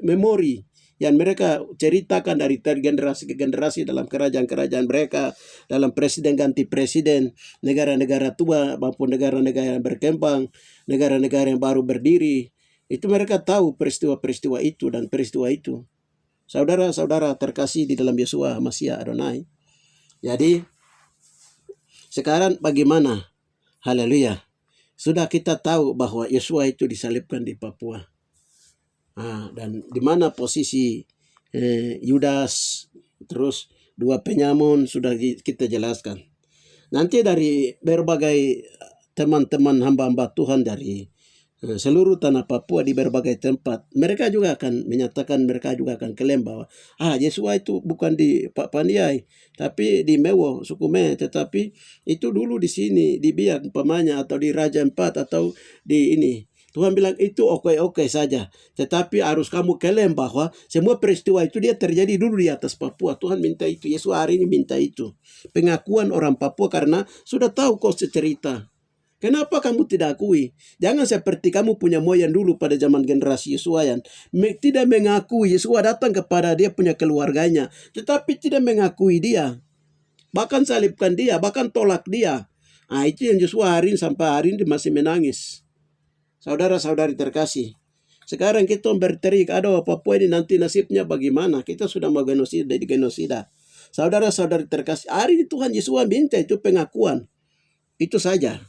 memori yang mereka ceritakan dari generasi ke generasi dalam kerajaan-kerajaan mereka, dalam presiden ganti presiden, negara-negara tua maupun negara-negara yang berkembang, negara-negara yang baru berdiri. Itu mereka tahu peristiwa-peristiwa itu dan peristiwa itu. Saudara-saudara terkasih di dalam Yeshua Mashiach Adonai. Jadi sekarang bagaimana? Haleluya. Sudah kita tahu bahwa Yeshua itu disalibkan di Papua. Dan di mana posisi Yudas, terus 2 penyamun sudah kita jelaskan. Nanti dari berbagai teman-teman hamba-hamba Tuhan dari seluruh tanah Papua di berbagai tempat. Mereka juga akan menyatakan, mereka juga akan klaim bahwa Yesua itu bukan di Pak Paniai, tapi di Mewo, Sukume, tetapi itu dulu di sini, di Biak umpamanya, atau di Raja Empat, atau di ini. Tuhan bilang itu oke-oke saja, tetapi harus kamu klaim bahwa semua peristiwa itu dia terjadi dulu di atas Papua. Tuhan minta itu, Yesus hari ini minta itu. Pengakuan orang Papua karena sudah tahu kau cerita. Kenapa kamu tidak akui? Jangan seperti kamu punya moyang dulu pada zaman generasi Yesuayan. Tidak mengakui, Yesua datang kepada dia punya keluarganya, tetapi tidak mengakui dia. Bahkan salibkan dia, bahkan tolak dia. Itu yang Yesua hari ini sampai hari ini masih menangis. Saudara-saudari terkasih, sekarang kita berteriak, aduh Papua ini nanti nasibnya bagaimana? Kita sudah mau genosida. Saudara-saudari terkasih, hari ini Tuhan Yesus minta itu pengakuan. Itu saja.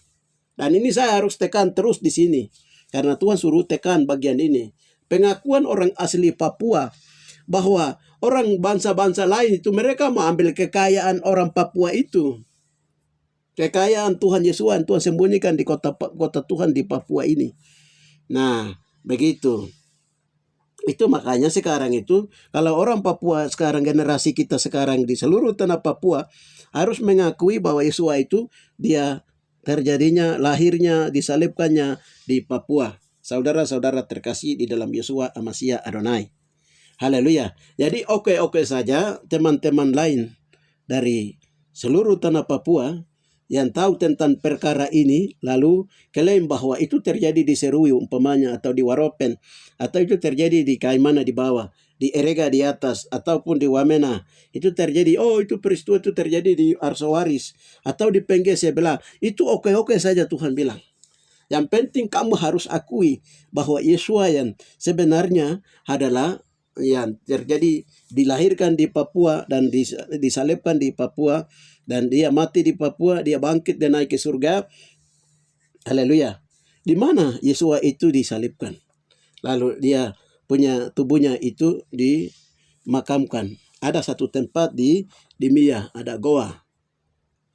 Dan ini saya harus tekan terus di sini. Karena Tuhan suruh tekan bagian ini. Pengakuan orang asli Papua bahwa orang bangsa-bangsa lain itu mereka mau ambil kekayaan orang Papua itu. Kekayaan Tuhan Yesus, Tuhan sembunyikan di kota Tuhan di Papua ini. Nah, begitu. Itu makanya sekarang itu, kalau orang Papua sekarang, generasi kita sekarang di seluruh tanah Papua, harus mengakui bahwa Yesua itu dia terjadinya, lahirnya, disalibkannya di Papua. Saudara-saudara terkasih di dalam Yesua Amasya Adonai. Haleluya. Jadi oke saja teman-teman lain dari seluruh tanah Papua yang tahu tentang perkara ini, lalu klaim bahwa itu terjadi di Serui umpamanya, atau di Waropen, atau itu terjadi di Kaimana di bawah, di Erega di atas, ataupun di Wamena, itu terjadi, itu peristiwa itu terjadi di Arsowaris, atau di Pengge sebelah, itu oke saja Tuhan bilang. Yang penting kamu harus akui bahwa Yesua yang sebenarnya adalah yang terjadi, dilahirkan di Papua dan disalibkan di Papua, dan dia mati di Papua, dia bangkit dan naik ke surga. Haleluya. Di mana Yesua itu disalibkan? Lalu dia punya tubuhnya itu dimakamkan. Ada satu tempat di Mia, ada goa.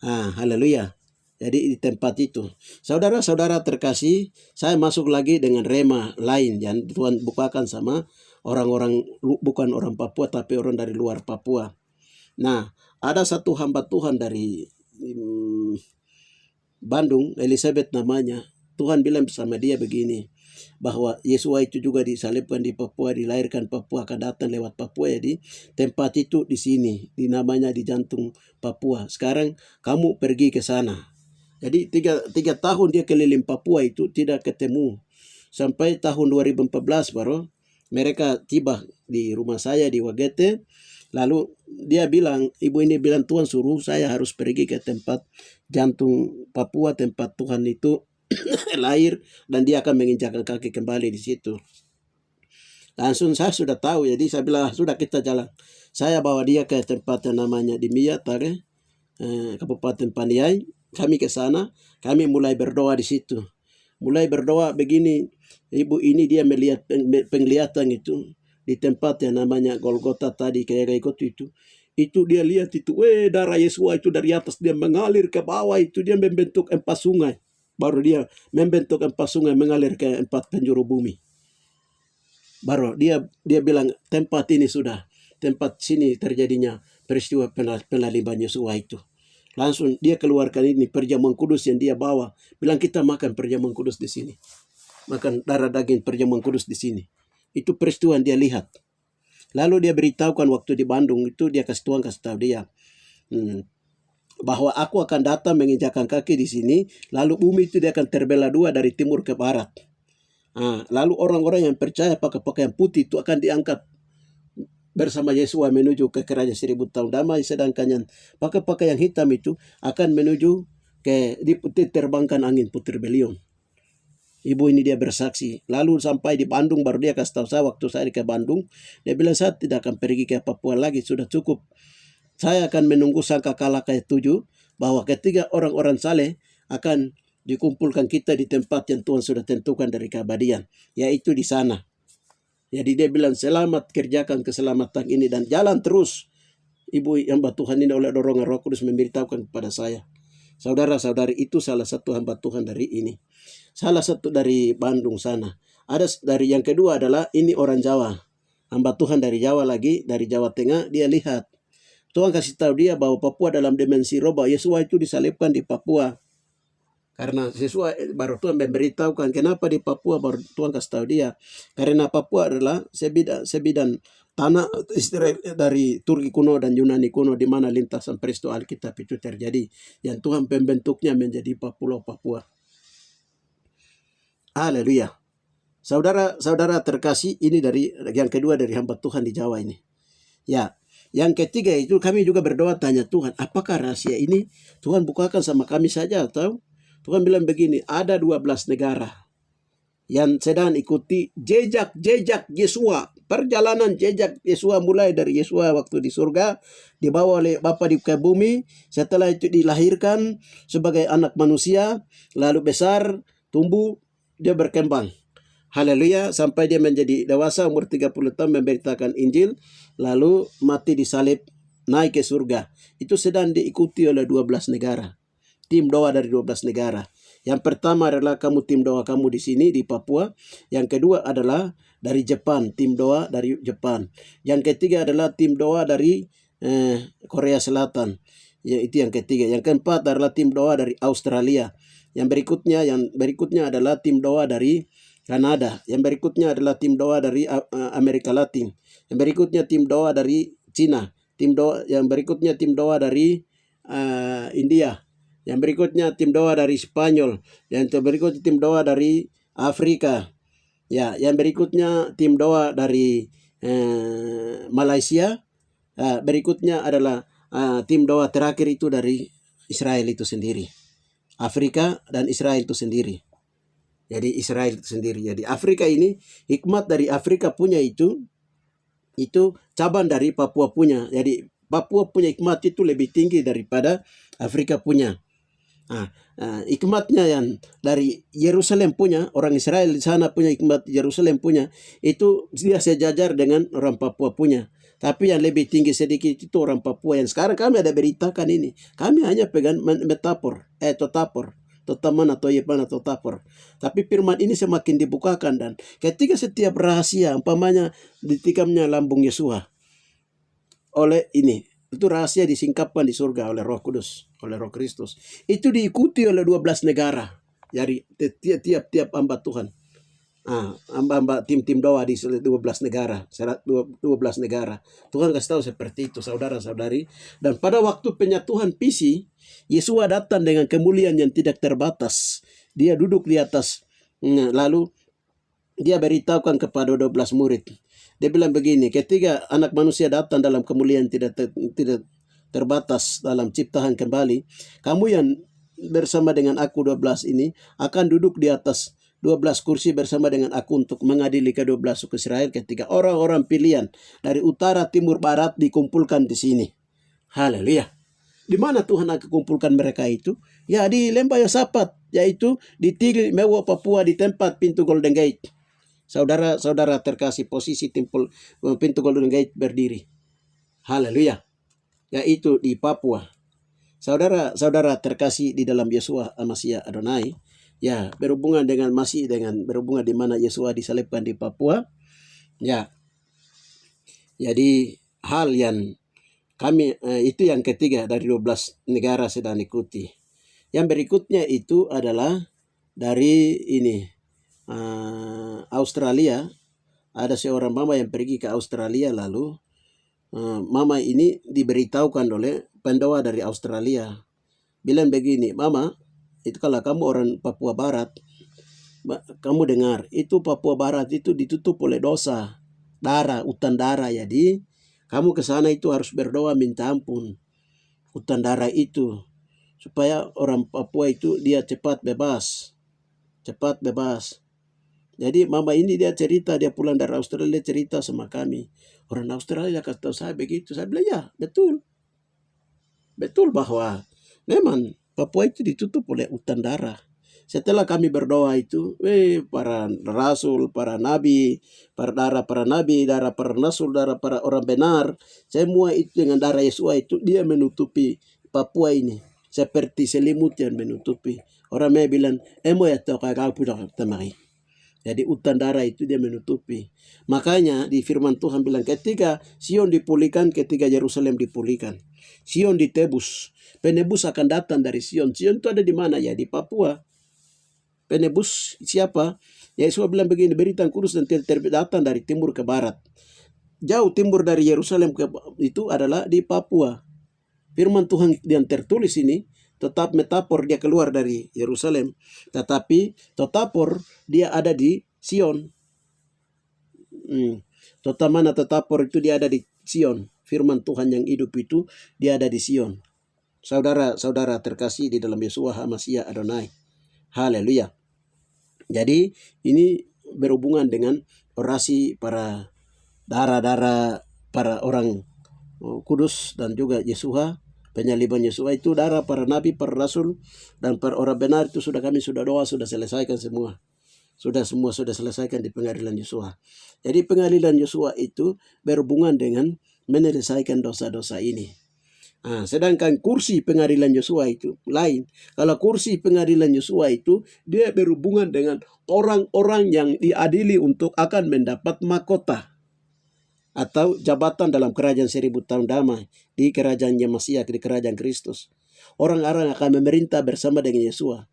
Haleluya. Jadi di tempat itu. Saudara-saudara terkasih, saya masuk lagi dengan rema lain yang Tuhan bukakan sama orang-orang, bukan orang Papua tapi orang dari luar Papua. Nah, ada satu hamba Tuhan dari Bandung, Elizabeth namanya. Tuhan bilang sama dia begini, bahwa Yesua itu juga disalibkan di Papua, dilahirkan Papua, akan datang lewat Papua. Jadi tempat itu di sini, di namanya di jantung Papua. Sekarang kamu pergi ke sana. Jadi tiga tahun dia keliling Papua itu tidak ketemu. Sampai tahun 2014 baru mereka tiba di rumah saya di Wagete. Lalu dia bilang, ibu ini bilang, Tuhan suruh saya harus pergi ke tempat jantung Papua, tempat Tuhan itu lahir, dan dia akan menginjakkan kaki kembali di situ. Langsung saya sudah tahu, jadi saya bilang, sudah kita jalan. Saya bawa dia ke tempat yang namanya di Mia, Tare, Kabupaten Paniai. Kami ke sana, kami mulai berdoa di situ. Mulai berdoa begini, ibu ini dia melihat penglihatan itu di tempat yang namanya Golgota tadi, kayak itu. Itu dia lihat itu, darah Yesua itu dari atas dia mengalir ke bawah, itu dia membentuk 4 sungai. Baru dia membentuk 4 sungai mengalir ke 4 penjuru bumi. Baru dia bilang, tempat ini sudah, tempat sini terjadinya peristiwa penaliban Yesua itu. Langsung dia keluarkan ini perjamuan kudus yang dia bawa. Bilang, kita makan perjamuan kudus di sini. Makan darah daging perjamuan kudus di sini. Itu peristiwa yang dia lihat. Lalu dia beritahukan waktu di Bandung itu, dia kasih tahu dia bahwa aku akan datang menginjakkan kaki di sini, lalu bumi itu dia akan terbelah 2 dari timur ke barat. Lalu orang-orang yang percaya pakai pakaian putih itu akan diangkat bersama Yesua menuju ke kerajaan 1000 tahun damai, sedangkan yang pakai pakaian hitam itu akan menuju ke diterbangkan angin puter beliung. Ibu ini dia bersaksi. Lalu sampai di Bandung baru dia kasih tahu saya waktu saya ke Bandung. Dia bilang, saya tidak akan pergi ke Papua lagi, sudah cukup. Saya akan menunggu sangkakala ke-7 bahwa ketiga orang-orang saleh akan dikumpulkan kita di tempat yang Tuhan sudah tentukan dari keabadian, yaitu di sana. Jadi dia bilang, selamat kerjakan keselamatan ini dan jalan terus. Ibu hamba Tuhan ini oleh dorongan Roh Kudus memberitahukan kepada saya. Saudara-saudari, itu salah satu hamba Tuhan dari ini. Salah satu dari Bandung sana. Ada dari yang kedua adalah ini orang Jawa. Hamba Tuhan dari Jawa lagi, dari Jawa Tengah, dia lihat. Tuhan kasih tahu dia bahwa Papua dalam dimensi roh, bahwa Yesus itu disalibkan di Papua. Karena sesuai baru Tuhan memberitahukan kenapa di Papua, baru Tuhan kasih tahu dia. Karena Papua adalah sebidang tanah Israel dari Turki kuno dan Yunani kuno, di mana lintasan peristiwa Alkitab itu terjadi. Yang Tuhan membentuknya menjadi Pulau Papua. Haleluya. Saudara-saudara terkasih, ini dari yang kedua dari hamba Tuhan di Jawa ini. Ya, yang ketiga itu kami juga berdoa tanya Tuhan, apakah rahasia ini Tuhan bukakan sama kami saja atau Tuhan bilang begini, ada 12 negara yang sedang ikuti jejak Yesua, perjalanan jejak Yesua, mulai dari Yesua waktu di surga, dibawa oleh Bapa di bumi, setelah itu dilahirkan sebagai anak manusia, lalu besar, tumbuh, dia berkembang. Haleluya, sampai dia menjadi dewasa umur 30 tahun memberitakan Injil, lalu mati disalib, naik ke surga. Itu sedang diikuti oleh 12 negara. Tim doa dari 12 negara. Yang pertama adalah tim doa kamu di sini di Papua. Yang kedua adalah dari Jepang, tim doa dari Jepang. Yang ketiga adalah tim doa dari Korea Selatan. Ya, itu yang ketiga. Yang keempat adalah tim doa dari Australia. Yang berikutnya adalah tim doa dari Kanada. Yang berikutnya adalah tim doa dari Amerika Latin. Yang berikutnya tim doa dari Cina. Yang berikutnya tim doa dari India. Yang berikutnya tim doa dari Spanyol. Yang berikutnya tim doa dari Afrika. Ya, yang berikutnya tim doa dari Malaysia. Berikutnya adalah tim doa terakhir itu dari Israel itu sendiri. Afrika dan Israel itu sendiri. Jadi Israel itu sendiri. Jadi Afrika ini, hikmat dari Afrika punya itu cabang dari Papua punya. Jadi Papua punya hikmat itu lebih tinggi daripada Afrika punya. Hikmatnya yang dari Yerusalem punya, orang Israel di sana punya hikmat, Yerusalem punya, itu dia sejajar dengan orang Papua punya. Tapi yang lebih tinggi sedikit itu orang Papua, yang sekarang kami ada beritakan ini. Kami hanya pegang metafor, totaman atau yepan atau tapor. Tapi firman ini semakin dibukakan, dan ketika setiap rahasia, umpamanya ditikamnya lambung Yesua oleh ini, itu rahasia disingkapkan di surga oleh Roh Kudus, oleh Roh Kristus. Itu diikuti oleh 12 negara. Jadi tiap-tiap hamba Tuhan. Hamba tim doa di 12 negara, 12 negara. Tuhan kasih tahu seperti itu, saudara-saudari. Dan pada waktu penyatuan visi, Yesua datang dengan kemuliaan yang tidak terbatas. Dia duduk di atas, lalu dia beritahukan kepada 12 murid. Dia bilang begini, ketika anak manusia datang dalam kemuliaan tidak terbatas dalam ciptaan kembali, kamu yang bersama dengan aku 12 ini akan duduk di atas 12 kursi bersama dengan aku untuk mengadili ke-12 suku Israel, ketika orang-orang pilihan dari utara, timur, barat dikumpulkan di sini. Haleluya. Di mana Tuhan akan kumpulkan mereka itu? Ya, di Lembah Yosafat, yaitu di Tigil Mewah Papua, di tempat pintu Golden Gate. Saudara-saudara terkasih, posisi pintu Golden Gate berdiri. Haleluya. Yaitu di Papua. Saudara-saudara terkasih di dalam Yesua Mashiach Adonai, ya, berhubungan di mana Yesua disalibkan di Papua. Ya. Jadi hal yang kami itu yang ketiga dari 12 negara sedang ikuti. Yang berikutnya itu adalah dari ini Australia. Ada seorang mama yang pergi ke Australia, lalu mama ini diberitahukan oleh pendoa dari Australia. Bilang begini, mama, itu kalau kamu orang Papua Barat, kamu dengar, itu Papua Barat itu ditutup oleh dosa, hutan darah. Jadi kamu ke sana itu harus berdoa minta ampun hutan darah itu, supaya orang Papua itu dia cepat bebas. Jadi mama ini dia cerita, dia pulang dari Australia, cerita sama kami. Orang Australia kata saya begitu. Saya bilang, ya betul bahwa memang Papua itu ditutup oleh hutan darah. Setelah kami berdoa itu, para rasul, para nabi, darah para rasul, darah para orang benar, semua itu dengan darah Yesus itu dia menutupi Papua ini. seperti selimut yang menutupi. Orang may bilang, emo ya tau kagak pudak tamari. Jadi hutan darah itu dia menutupi. Makanya di firman Tuhan bilang ketika Sion dipulihkan, ketika Yerusalem dipulihkan, Sion ditebus. Penebus akan datang dari Sion. Sion itu ada di mana ya? Di Papua. Penebus siapa? Yesus bilang begini, beritaan kudus dan datang dari timur ke barat. Jauh timur dari Yerusalem itu adalah di Papua. Firman Tuhan yang tertulis ini tetap metafor, dia keluar dari Yerusalem, tetapi tetapor dia ada di Sion. Total mana tetapor itu dia ada di Sion. Firman Tuhan yang hidup itu dia ada di Sion. Saudara-saudara terkasih di dalam Yeshua HaMashiach Adonai. Haleluya. Jadi ini berhubungan dengan orasi para darah-darah para orang kudus dan juga Yeshua. Penyaliban Yeshua itu darah para nabi, para rasul, dan para orang benar itu kami sudah doa, sudah selesaikan semua. Sudah selesaikan di pengadilan Yeshua. Jadi pengadilan Yeshua itu berhubungan dengan menyelesaikan dosa-dosa ini. Sedangkan kursi pengadilan Yeshua itu lain. Kalau kursi pengadilan Yeshua itu dia berhubungan dengan orang-orang yang diadili untuk akan mendapat mahkota atau jabatan dalam kerajaan 1000 tahun damai di kerajaan Mesias, di kerajaan Kristus. Orang-orang akan memerintah bersama dengan Yeshua.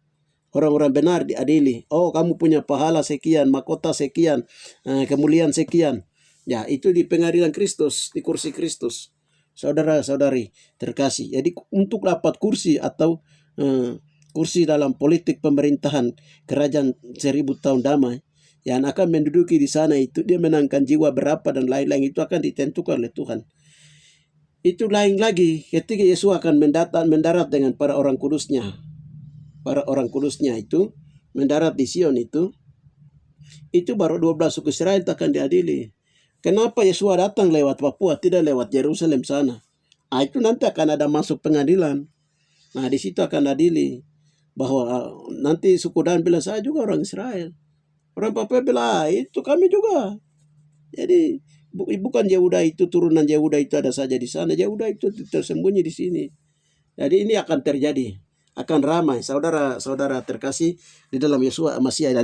Orang-orang benar diadili. Oh, kamu punya pahala sekian, mahkota sekian, kemuliaan sekian. Ya, itu di pengadilan Kristus, di kursi Kristus. Saudara-saudari terkasih. Jadi untuk dapat kursi atau kursi dalam politik pemerintahan kerajaan 1000 tahun damai, yang akan menduduki di sana itu dia menangkan jiwa berapa dan lain-lain itu akan ditentukan oleh Tuhan. Itu lain lagi ketika Yesus akan mendarat dengan para orang kudusnya. Para orang kudusnya itu mendarat di Sion itu baru 12 suku Israel akan diadili. Kenapa Yesus datang lewat Papua, tidak lewat Yerusalem sana? Itu nanti akan ada masuk pengadilan. Di situ akan adili bahwa nanti suku Dan bilang saya juga orang Israel. Orang Papua bilang itu kami juga. Jadi bukan Yehuda itu, turunan Yehuda itu ada saja di sana. Yehuda itu tersembunyi di sini. Jadi ini akan terjadi, akan ramai. Saudara-saudara terkasih di dalam Yeshua HaMashiach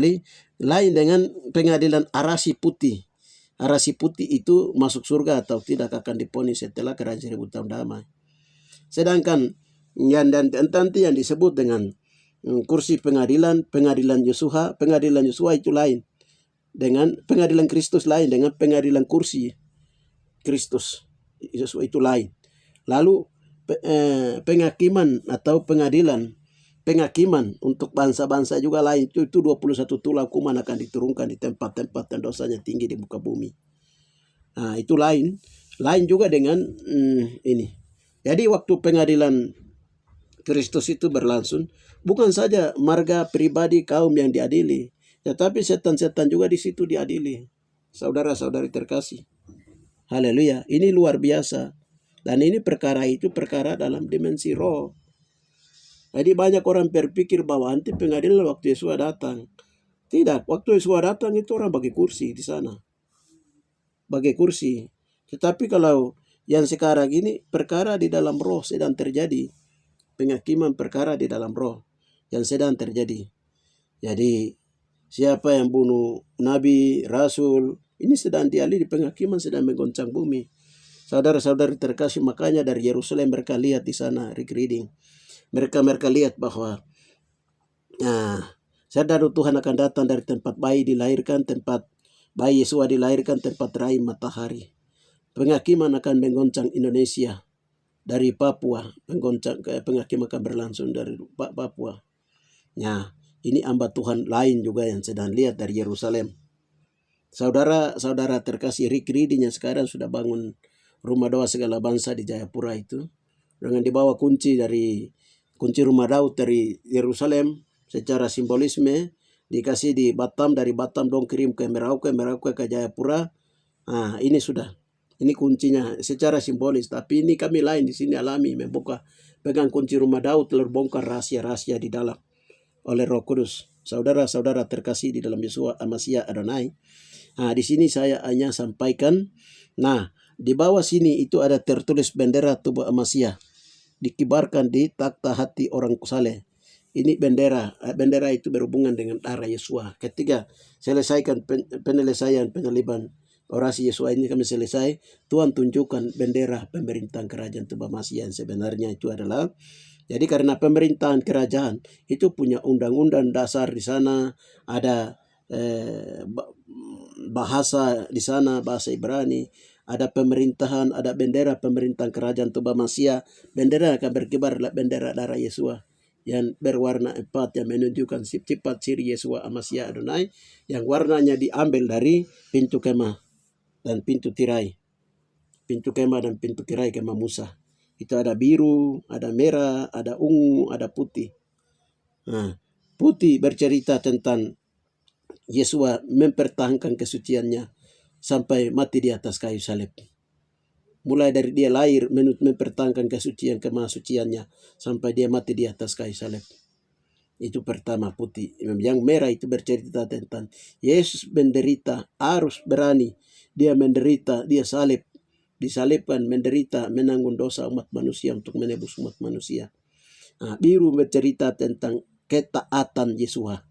lain dengan pengadilan Arasi Putih. Arasi Putih itu masuk surga atau tidak akan diponis setelah kerajaan 1000 tahun damai. Sedangkan yang nanti yang disebut dengan kursi pengadilan Yeshua itu lain dengan pengadilan Kristus, lain dengan pengadilan kursi Kristus Yesus itu lain. Lalu penghakiman atau penghakiman untuk bangsa-bangsa juga lain itu 21 tulah hukuman akan diturunkan di tempat-tempat yang dosanya tinggi di muka bumi. Itu lain juga dengan ini. Jadi waktu pengadilan Kristus itu berlangsung, bukan saja marga pribadi kaum yang diadili, tetapi setan-setan juga di situ diadili. Saudara-saudari terkasih. Haleluya. Ini luar biasa. Dan ini perkara itu perkara dalam dimensi roh. Jadi banyak orang berpikir bahwa nanti pengadilan waktu Yesus datang. Tidak, waktu Yesus datang itu orang bagi kursi di sana. Bagi kursi. Tetapi kalau yang sekarang ini perkara di dalam roh sedang terjadi. Penghakiman perkara di dalam roh yang sedang terjadi. Jadi siapa yang bunuh nabi, rasul, ini sedang dialih di penghakiman, sedang menggoncang bumi. Saudara-saudari terkasih, makanya dari Yerusalem mereka lihat di sana reading. Mereka lihat bahwa saudara Tuhan akan datang dari tempat bayi dilahirkan, tempat bayi Yesus dilahirkan, tempat rahim matahari. Penghakiman akan menggoncang Indonesia. Dari Papua, penghakiman akan berlangsung dari Papua. Ini hamba Tuhan lain juga yang sedang lihat dari Yerusalem. Saudara-saudara terkasih, readingnya sekarang sudah bangun rumah doa segala bangsa di Jayapura itu. Dengan dibawa kunci rumah Daud dari Yerusalem secara simbolisme, dikasih di Batam, dari Batam dong kirim ke Merauke ke Jayapura. Ini sudah. Ini kuncinya secara simbolis, tapi ini kami lain di sini alami membuka, pegang kunci rumah Daud, lalu bongkar rahasia-rahasia di dalam oleh Roh Kudus. Saudara-saudara terkasih di dalam Yeshua HaMashiach Adonai. Di sini saya hanya sampaikan. Di bawah sini itu ada tertulis bendera tubuh HaMashiach. dikibarkan di takhta hati orang saleh. Ini bendera. Bendera itu berhubungan dengan darah Yesua. Ketika selesaikan penyelesaian penyaliban orasi Yesua ini kami selesai, Tuhan tunjukkan bendera pemerintahan kerajaan Tubamasya yang sebenarnya itu adalah, jadi karena pemerintahan kerajaan itu punya undang-undang dasar di sana, ada bahasa di sana, bahasa Ibrani, ada pemerintahan, ada bendera pemerintahan kerajaan Tubamasya. Bendera akan berkibar bendera darah Yesua yang berwarna 4 yang menunjukkan sifat ciri Yesua Amasya Adonai, yang warnanya diambil dari pintu kemah dan pintu tirai. Pintu kemah dan pintu tirai kemah Musa. Itu ada biru, ada merah, ada ungu, ada putih. Nah, putih bercerita tentang Yesua mempertahankan kesuciannya sampai mati di atas kayu salib. Mulai dari dia lahir mempertahankan kesucian kemahsuciannya sampai dia mati di atas kayu salib. Itu pertama putih. Yang merah itu bercerita tentang Yesus menderita, harus berani. Dia menderita, dia salib, disalibkan, menderita, menanggung dosa umat manusia untuk menebus umat manusia. Nah, biru bercerita tentang ketaatan Yesua.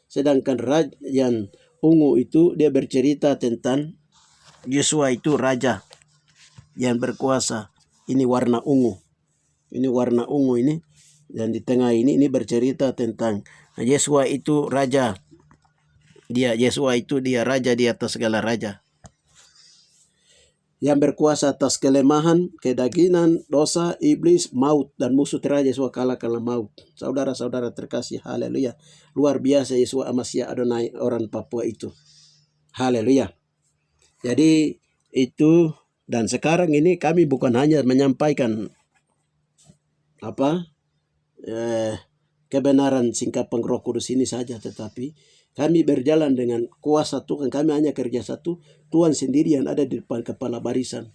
Sedangkan yang ungu itu dia bercerita tentang Yesua itu raja yang berkuasa. Ini warna ungu. Ini warna ungu ini. Dan di tengah ini bercerita tentang Yesua itu raja. Yesua itu dia raja di atas segala raja. Yang berkuasa atas kelemahan, kedagingan, dosa, iblis, maut, dan musuh terakhir Yesua kalahkan maut. Saudara-saudara terkasih, haleluya. Luar biasa Yesua Amasya Adonai orang Papua itu. Haleluya. Jadi itu, dan sekarang ini kami bukan hanya menyampaikan kebenaran singkapan Roh Kudus ini saja, tetapi kami berjalan dengan kuasa Tuhan. Kami hanya kerja satu, Tuhan sendiri yang ada di depan kepala barisan,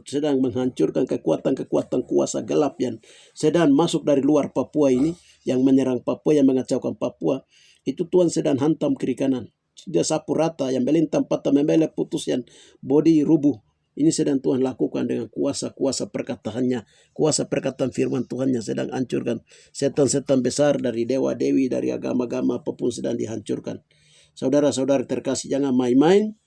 sedang menghancurkan kekuatan-kekuatan kuasa gelap yang sedang masuk dari luar Papua ini, yang menyerang Papua, yang mengacaukan Papua. Itu Tuhan sedang hantam kiri kanan. Dia sapu rata, yang melintang patah, membelai putus, yang bodi rubuh. Ini sedang Tuhan lakukan dengan kuasa-kuasa perkataannya, kuasa perkataan firman Tuhannya sedang hancurkan setan-setan besar dari dewa-dewi, dari agama-agama apapun sedang dihancurkan. Saudara-saudara terkasih, jangan main-main.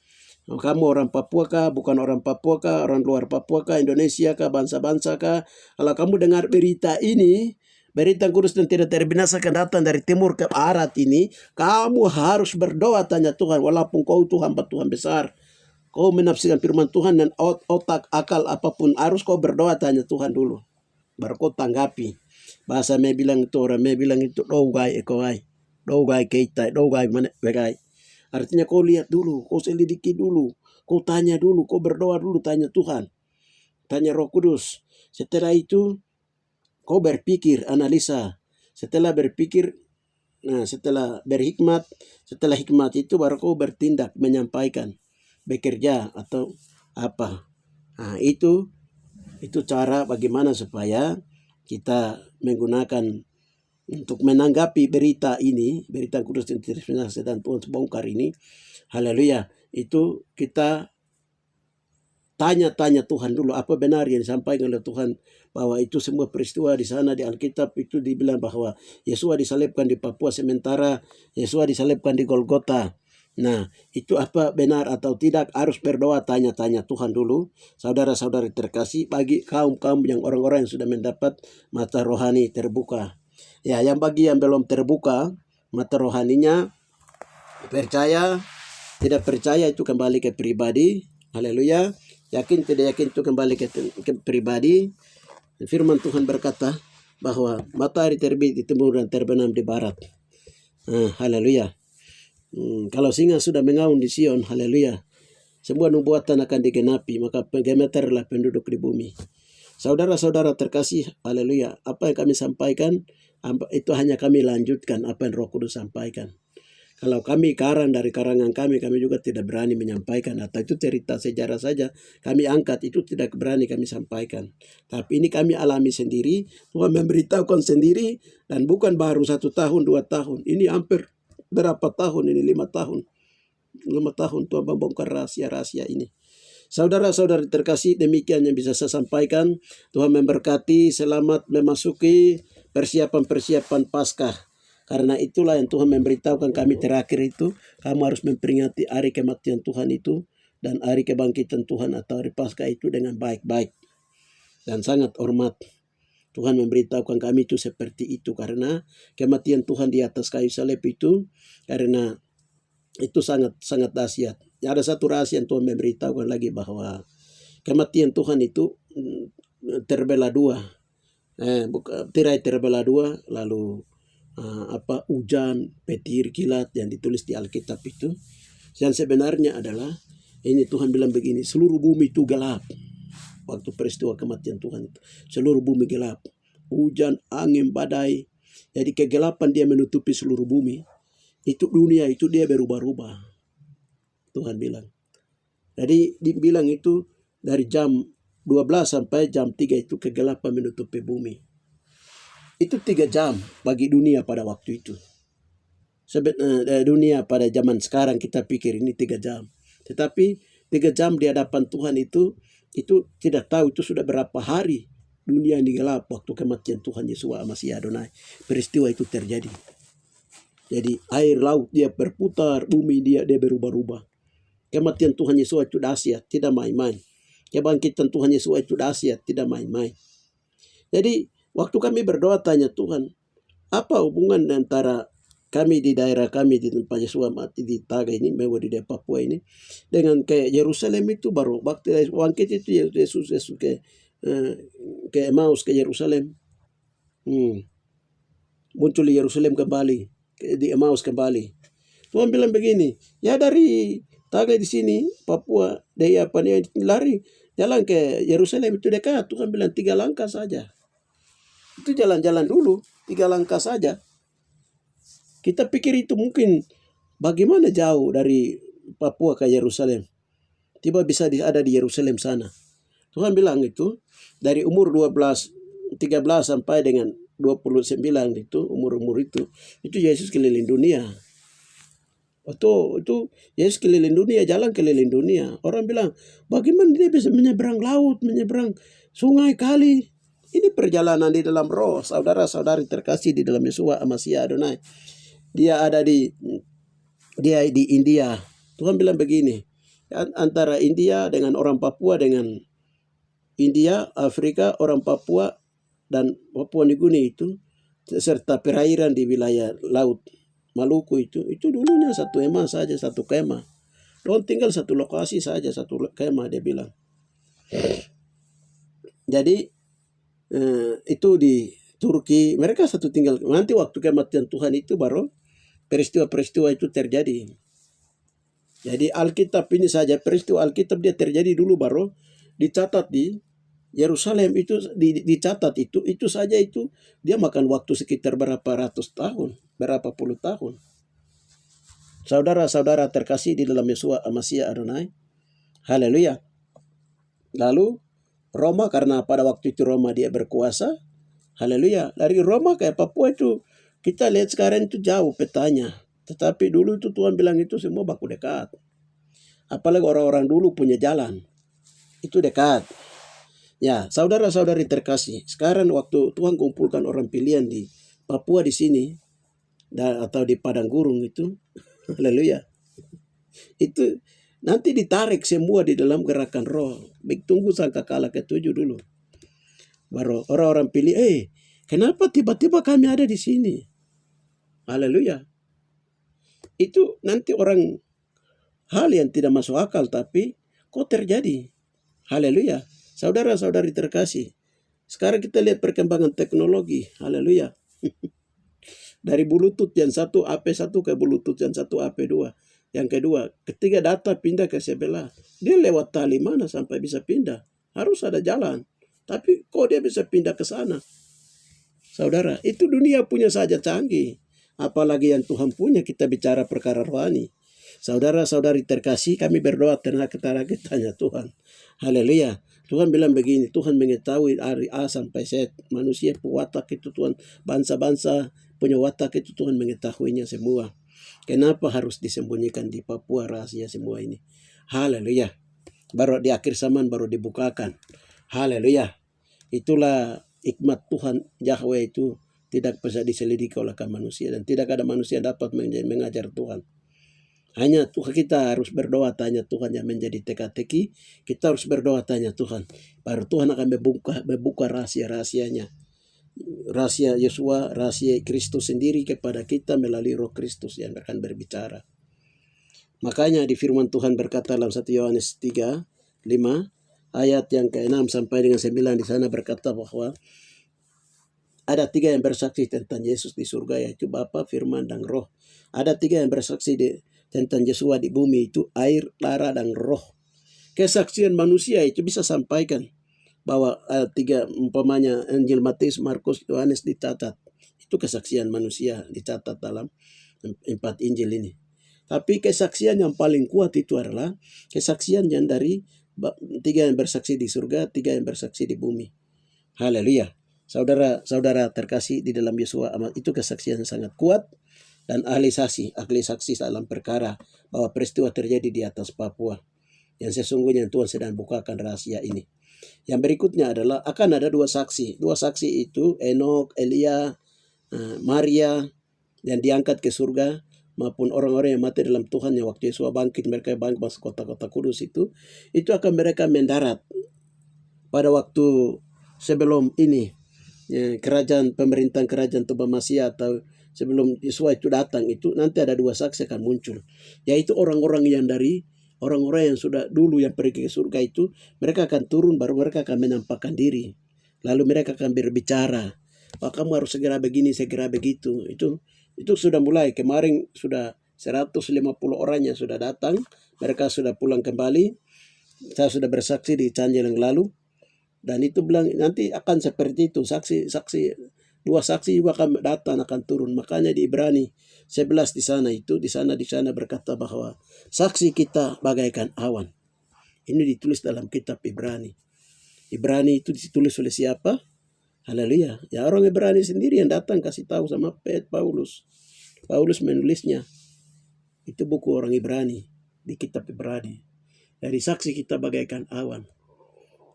Kamu orang Papua kah, bukan orang Papua kah, orang luar Papua kah, Indonesia kah, bangsa-bangsa kah, kalau kamu dengar berita ini, berita kudus dan tidak terbinasakan datang dari timur ke barat ini, kamu harus berdoa tanya Tuhan, walaupun kau itu hamba Tuhan besar. Kau menafsirkan firman Tuhan dan otak, akal apapun, harus kau berdoa tanya Tuhan dulu. Baru kau tanggapi. Bahasa me bilang itu, orang me bilang itu, dogai ekoai, dogai keitai, dogai mana begai. Artinya kau lihat dulu, kau selidiki dulu, kau tanya dulu, kau berdoa dulu, tanya Tuhan. Tanya Roh Kudus. Setelah itu, kau berpikir, analisa. Setelah berpikir, setelah berhikmat, setelah hikmat itu baru kau bertindak, menyampaikan, bekerja atau apa. Nah, itu cara bagaimana supaya kita menggunakan untuk menanggapi berita ini, berita kudus yang sedang Tuhan bongkar ini. Haleluya. Itu kita tanya-tanya Tuhan dulu, apa benar yang disampaikan oleh Tuhan, bahwa itu semua peristiwa di sana di Alkitab itu dibilang bahwa Yesua disalibkan di Papua, sementara Yesua disalibkan di Golgota. Nah, itu apa benar atau tidak, harus berdoa, tanya-tanya Tuhan dulu. Saudara-saudara terkasih, bagi kaum-kaum yang orang-orang yang sudah mendapat mata rohani terbuka. Ya, yang bagi yang belum terbuka mata rohaninya, percaya, tidak percaya itu kembali ke pribadi. Haleluya. Yakin, tidak yakin itu kembali ke pribadi. Firman Tuhan berkata bahwa matahari terbit di timur dan terbenam di barat. Haleluya. Kalau singa sudah mengaum di Sion, haleluya, semua nubuatan akan digenapi, maka gemetarlah penduduk di bumi. Saudara-saudara terkasih, haleluya, apa yang kami sampaikan, itu hanya kami lanjutkan apa yang Roh Kudus sampaikan. Kalau kami karang dari karangan kami juga tidak berani menyampaikan, atau itu cerita sejarah saja kami angkat, itu tidak berani kami sampaikan. Tapi ini kami alami sendiri, Tuhan memberitahukan sendiri, dan bukan baru 1 tahun, 2 tahun, ini hampir berapa tahun ini, 5 tahun. 5 tahun Tuhan membongkar rahasia-rahasia ini. Saudara-saudari terkasih, demikian yang bisa saya sampaikan. Tuhan memberkati, selamat memasuki persiapan-persiapan Paskah. Karena itulah yang Tuhan memberitahukan kami terakhir itu, kamu harus memperingati hari kematian Tuhan itu dan hari kebangkitan Tuhan atau hari Paskah itu dengan baik-baik dan sangat hormat. Tuhan memberitahukan kami itu seperti itu karena kematian Tuhan di atas kayu salib itu, karena itu sangat dahsyat. Ada satu rahasia yang Tuhan memberitahukan lagi bahwa kematian Tuhan itu terbelah dua, tirai terbelah dua, lalu hujan, petir, kilat yang ditulis di Alkitab itu. Yang sebenarnya adalah ini Tuhan bilang begini, seluruh bumi itu gelap. Waktu peristiwa kematian Tuhan itu, seluruh bumi gelap, hujan, angin, badai. Jadi kegelapan dia menutupi seluruh bumi. Itu dunia itu dia berubah-ubah. Tuhan bilang. Jadi dibilang itu dari jam 12 sampai jam 3 itu kegelapan menutupi bumi. Itu 3 jam bagi dunia pada waktu itu. Dunia pada zaman sekarang kita pikir ini 3 jam. Tetapi 3 jam di hadapan Tuhan itu tidak tahu itu sudah berapa hari dunia ini gelap waktu kematian Tuhan Yesus Masih Adonai. Peristiwa itu terjadi. Jadi air laut dia berputar, bumi dia berubah-ubah. Kematian Tuhan Yesus itu dahsyat, tidak main-main. Kebangkitan Tuhan Yesus itu dahsyat, tidak main-main. Jadi waktu kami berdoa tanya Tuhan, apa hubungan antara kami di daerah kami di tempat Yesus mati di Taga ini, di Papua ini, dengan kayak Yerusalem itu baru waktu bangkit itu Yesus ke Emmaus ke Yerusalem, muncul di Yerusalem kembali, di Emmaus kembali. Tuhan bilang begini, ya dari Taga di sini Papua dia lari jalan ke Yerusalem itu dekat. Tuhan bilang 3 langkah saja. Itu jalan-jalan dulu 3 langkah saja. Kita pikir itu mungkin bagaimana jauh dari Papua ke Yerusalem. Tiba bisa ada di Yerusalem sana. Tuhan bilang itu dari umur 13 sampai dengan 29 itu umur itu Yesus keliling dunia. Itu Yesus keliling dunia, jalan keliling dunia. Orang bilang, bagaimana dia bisa menyeberang laut, menyeberang sungai, kali? Ini perjalanan di dalam roh, saudara-saudari terkasih di dalam Yesus Masih Adonai. Dia di India. Tuhan bilang begini, antara India dengan orang Papua, dengan India, Afrika, orang Papua dan Papua Nugini itu, serta perairan di wilayah laut Maluku itu dulunya satu kemah. Don tinggal satu lokasi saja, satu kemah dia bilang. Jadi itu di Turki, mereka satu tinggal. Nanti waktu kematian Tuhan itu baru peristiwa-peristiwa itu terjadi. Jadi Alkitab ini saja, peristiwa Alkitab dia terjadi dulu baru dicatat di Yerusalem itu dicatat itu saja itu dia makan waktu sekitar berapa ratus tahun, berapa puluh tahun. Saudara-saudara terkasih di dalam Yesus Masih Adonai. Haleluya. Lalu Roma, karena pada waktu itu Roma dia berkuasa. Haleluya. Dari Roma ke Papua itu kita lihat sekarang itu jauh petanya. Tetapi dulu itu Tuhan bilang itu semua baku dekat. Apalagi orang-orang dulu punya jalan. Itu dekat. Ya, saudara-saudari terkasih, sekarang waktu Tuhan kumpulkan orang pilihan di Papua di sini atau di Padang Gurun itu, haleluya. Itu nanti ditarik semua di dalam gerakan roh. Tunggu sangkakala ke-7 dulu. Baru orang-orang pilih, kenapa tiba-tiba kami ada di sini? Haleluya. Itu nanti orang hal yang tidak masuk akal, tapi kok terjadi? Haleluya. Saudara-saudari terkasih, sekarang kita lihat perkembangan teknologi. Haleluya. Dari Bluetooth yang satu AP1 ke Bluetooth yang satu AP2. Yang kedua, ketika data pindah ke sebelah, dia lewat tali mana sampai bisa pindah? Harus ada jalan. Tapi kok dia bisa pindah ke sana? Saudara, itu dunia punya saja canggih. Apalagi yang Tuhan punya, kita bicara perkara rohani. Saudara-saudari terkasih, kami berdoa tanya Tuhan. Haleluya. Tuhan bilang begini, Tuhan mengetahui dari A sampai Z. Manusia watak itu Tuhan, bangsa-bangsa punya watak itu Tuhan mengetahuinya semua. Kenapa harus disembunyikan di Papua rahasia semua ini? Haleluya. Baru di akhir zaman baru dibukakan. Haleluya. Itulah hikmat Tuhan Yahweh itu tidak bisa diselidiki oleh manusia, dan tidak ada manusia dapat mengajar Tuhan. Hanya Tuhan, kita harus berdoa tanya Tuhan yang menjadi teka-teki. Kita harus berdoa tanya Tuhan. Baru Tuhan akan membuka rahasia-rahasianya. Rahasia Yesua, rahasia Kristus sendiri kepada kita melalui Roh Kristus yang akan berbicara. Makanya di firman Tuhan berkata dalam 1 Yohanes 3:5 ayat yang ke-6 sampai dengan 9, di sana berkata bahwa ada 3 yang bersaksi tentang Yesus di surga, yaitu Bapa, Firman, dan Roh. Ada 3 yang bersaksi tentang Yesua di bumi, itu air, darah, dan Roh. Kesaksian manusia itu bisa sampaikan bahwa 3 umpamanya Injil Matius, Markus, Yohanes dicatat. Itu kesaksian manusia dicatat dalam 4 Injil ini. Tapi kesaksian yang paling kuat itu adalah kesaksian yang dari 3 yang bersaksi di surga, 3 yang bersaksi di bumi. Haleluya. Saudara-saudara terkasih di dalam Yesua, itu kesaksian yang sangat kuat dan ahli saksi dalam perkara bahwa peristiwa terjadi di atas Papua. Yang sesungguhnya Tuhan sedang bukakan rahasia ini. Yang berikutnya adalah akan ada 2 saksi. 2 saksi itu Enok, Elia, Maria yang diangkat ke surga, maupun orang-orang yang mati dalam Tuhan yang waktu Yesus bangkit, mereka bangkit masuk kota-kota kudus itu akan mereka mendarat pada waktu sebelum ini pemerintahan kerajaan Tuhan Masih, atau sebelum Yesus itu datang, itu nanti ada 2 saksi akan muncul, yaitu orang-orang yang sudah dulu yang pergi ke surga itu, mereka akan turun, baru mereka akan menampakkan diri, lalu mereka akan berbicara, kamu harus segera begini, segera begitu. Itu sudah mulai. Kemarin sudah 150 orang yang sudah datang, mereka sudah pulang kembali. Saya sudah bersaksi di Canjil yang lalu, dan itu bilang nanti akan seperti itu. 2 saksi juga akan datang, akan turun. Makanya di Ibrani 11 di sana berkata bahwa saksi kita bagaikan awan. Ini ditulis dalam kitab Ibrani. Ibrani itu ditulis oleh siapa? Haleluya. Ya, orang Ibrani sendiri yang datang kasih tahu sama Paulus. Paulus menulisnya. Itu buku orang Ibrani, di kitab Ibrani. Dari saksi kita bagaikan awan.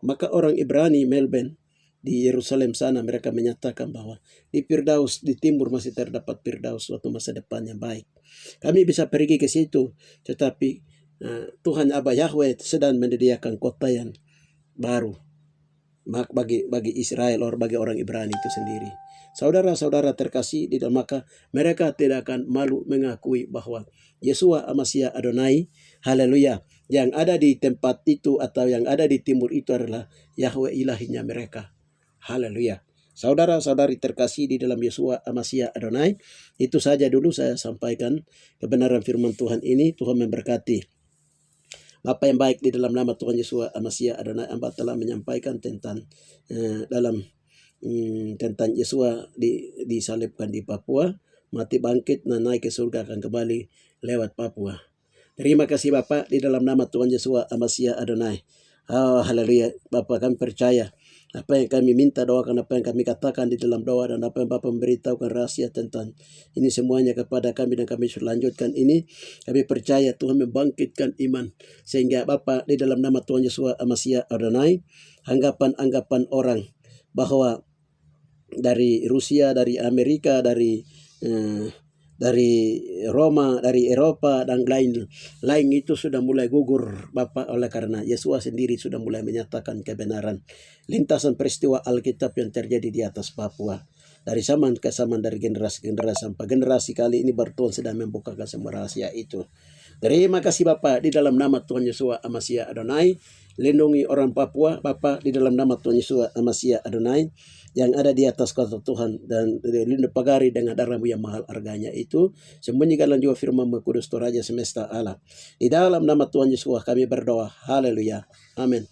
Maka orang Ibrani Melbourne di Yerusalem sana, mereka menyatakan bahwa di Firdaus, di timur masih terdapat Firdaus, suatu masa depan yang baik. Kami bisa pergi ke situ, tetapi Tuhan Abba Yahweh sedang menyediakan kota yang baru bagi Israel, bagi orang Ibrani itu sendiri. Saudara-saudara terkasih, di dalam maka mereka tidak akan malu mengakui bahwa Yesua Amasya Adonai, haleluya, yang ada di tempat itu atau yang ada di timur itu adalah Yahweh ilahinya mereka. Haleluya. Saudara-saudari terkasih di dalam Yesua Amasya Adonai, itu saja dulu saya sampaikan kebenaran firman Tuhan ini. Tuhan memberkati. Bapa yang baik, di dalam nama Tuhan Yesua Amasya Adonai, Amba telah menyampaikan tentang tentang Yesua disalibkan di Papua, mati bangkit, dan naik ke surga, akan kembali lewat Papua. Terima kasih Bapa, di dalam nama Tuhan Yesua Amasya Adonai. Oh, haleluya. Bapa, kami percaya apa yang kami minta, doakan apa yang kami katakan di dalam doa, dan apa yang Bapa memberitahukan rahasia tentang ini semuanya kepada kami, dan kami sudah lanjutkan ini. Kami percaya Tuhan membangkitkan iman, sehingga Bapa, di dalam nama Tuhan Yesua Amasya Adonai, anggapan-anggapan orang bahwa dari Rusia, dari Amerika, dari Roma, dari Eropa, dan lain itu sudah mulai gugur Bapak, oleh karena Yesus sendiri sudah mulai menyatakan kebenaran lintasan peristiwa Alkitab yang terjadi di atas Papua. Dari zaman ke zaman, dari generasi ke generasi sampai generasi kali ini, Tuhan sedang membukakan semua rahasia itu. Terima kasih Bapak, di dalam nama Tuhan Yesua Amasya Adonai. Lindungi orang Papua Bapak, di dalam nama Tuhan Yesua Amasya Adonai, yang ada di atas kota Tuhan, dan lindungi pagari dengan darah-Mu yang mahal harganya itu. Sembunyikanlah juga firman-Mu kudus, Raja semesta Allah. Di dalam nama Tuhan Yesus kami berdoa. Haleluya. Amin.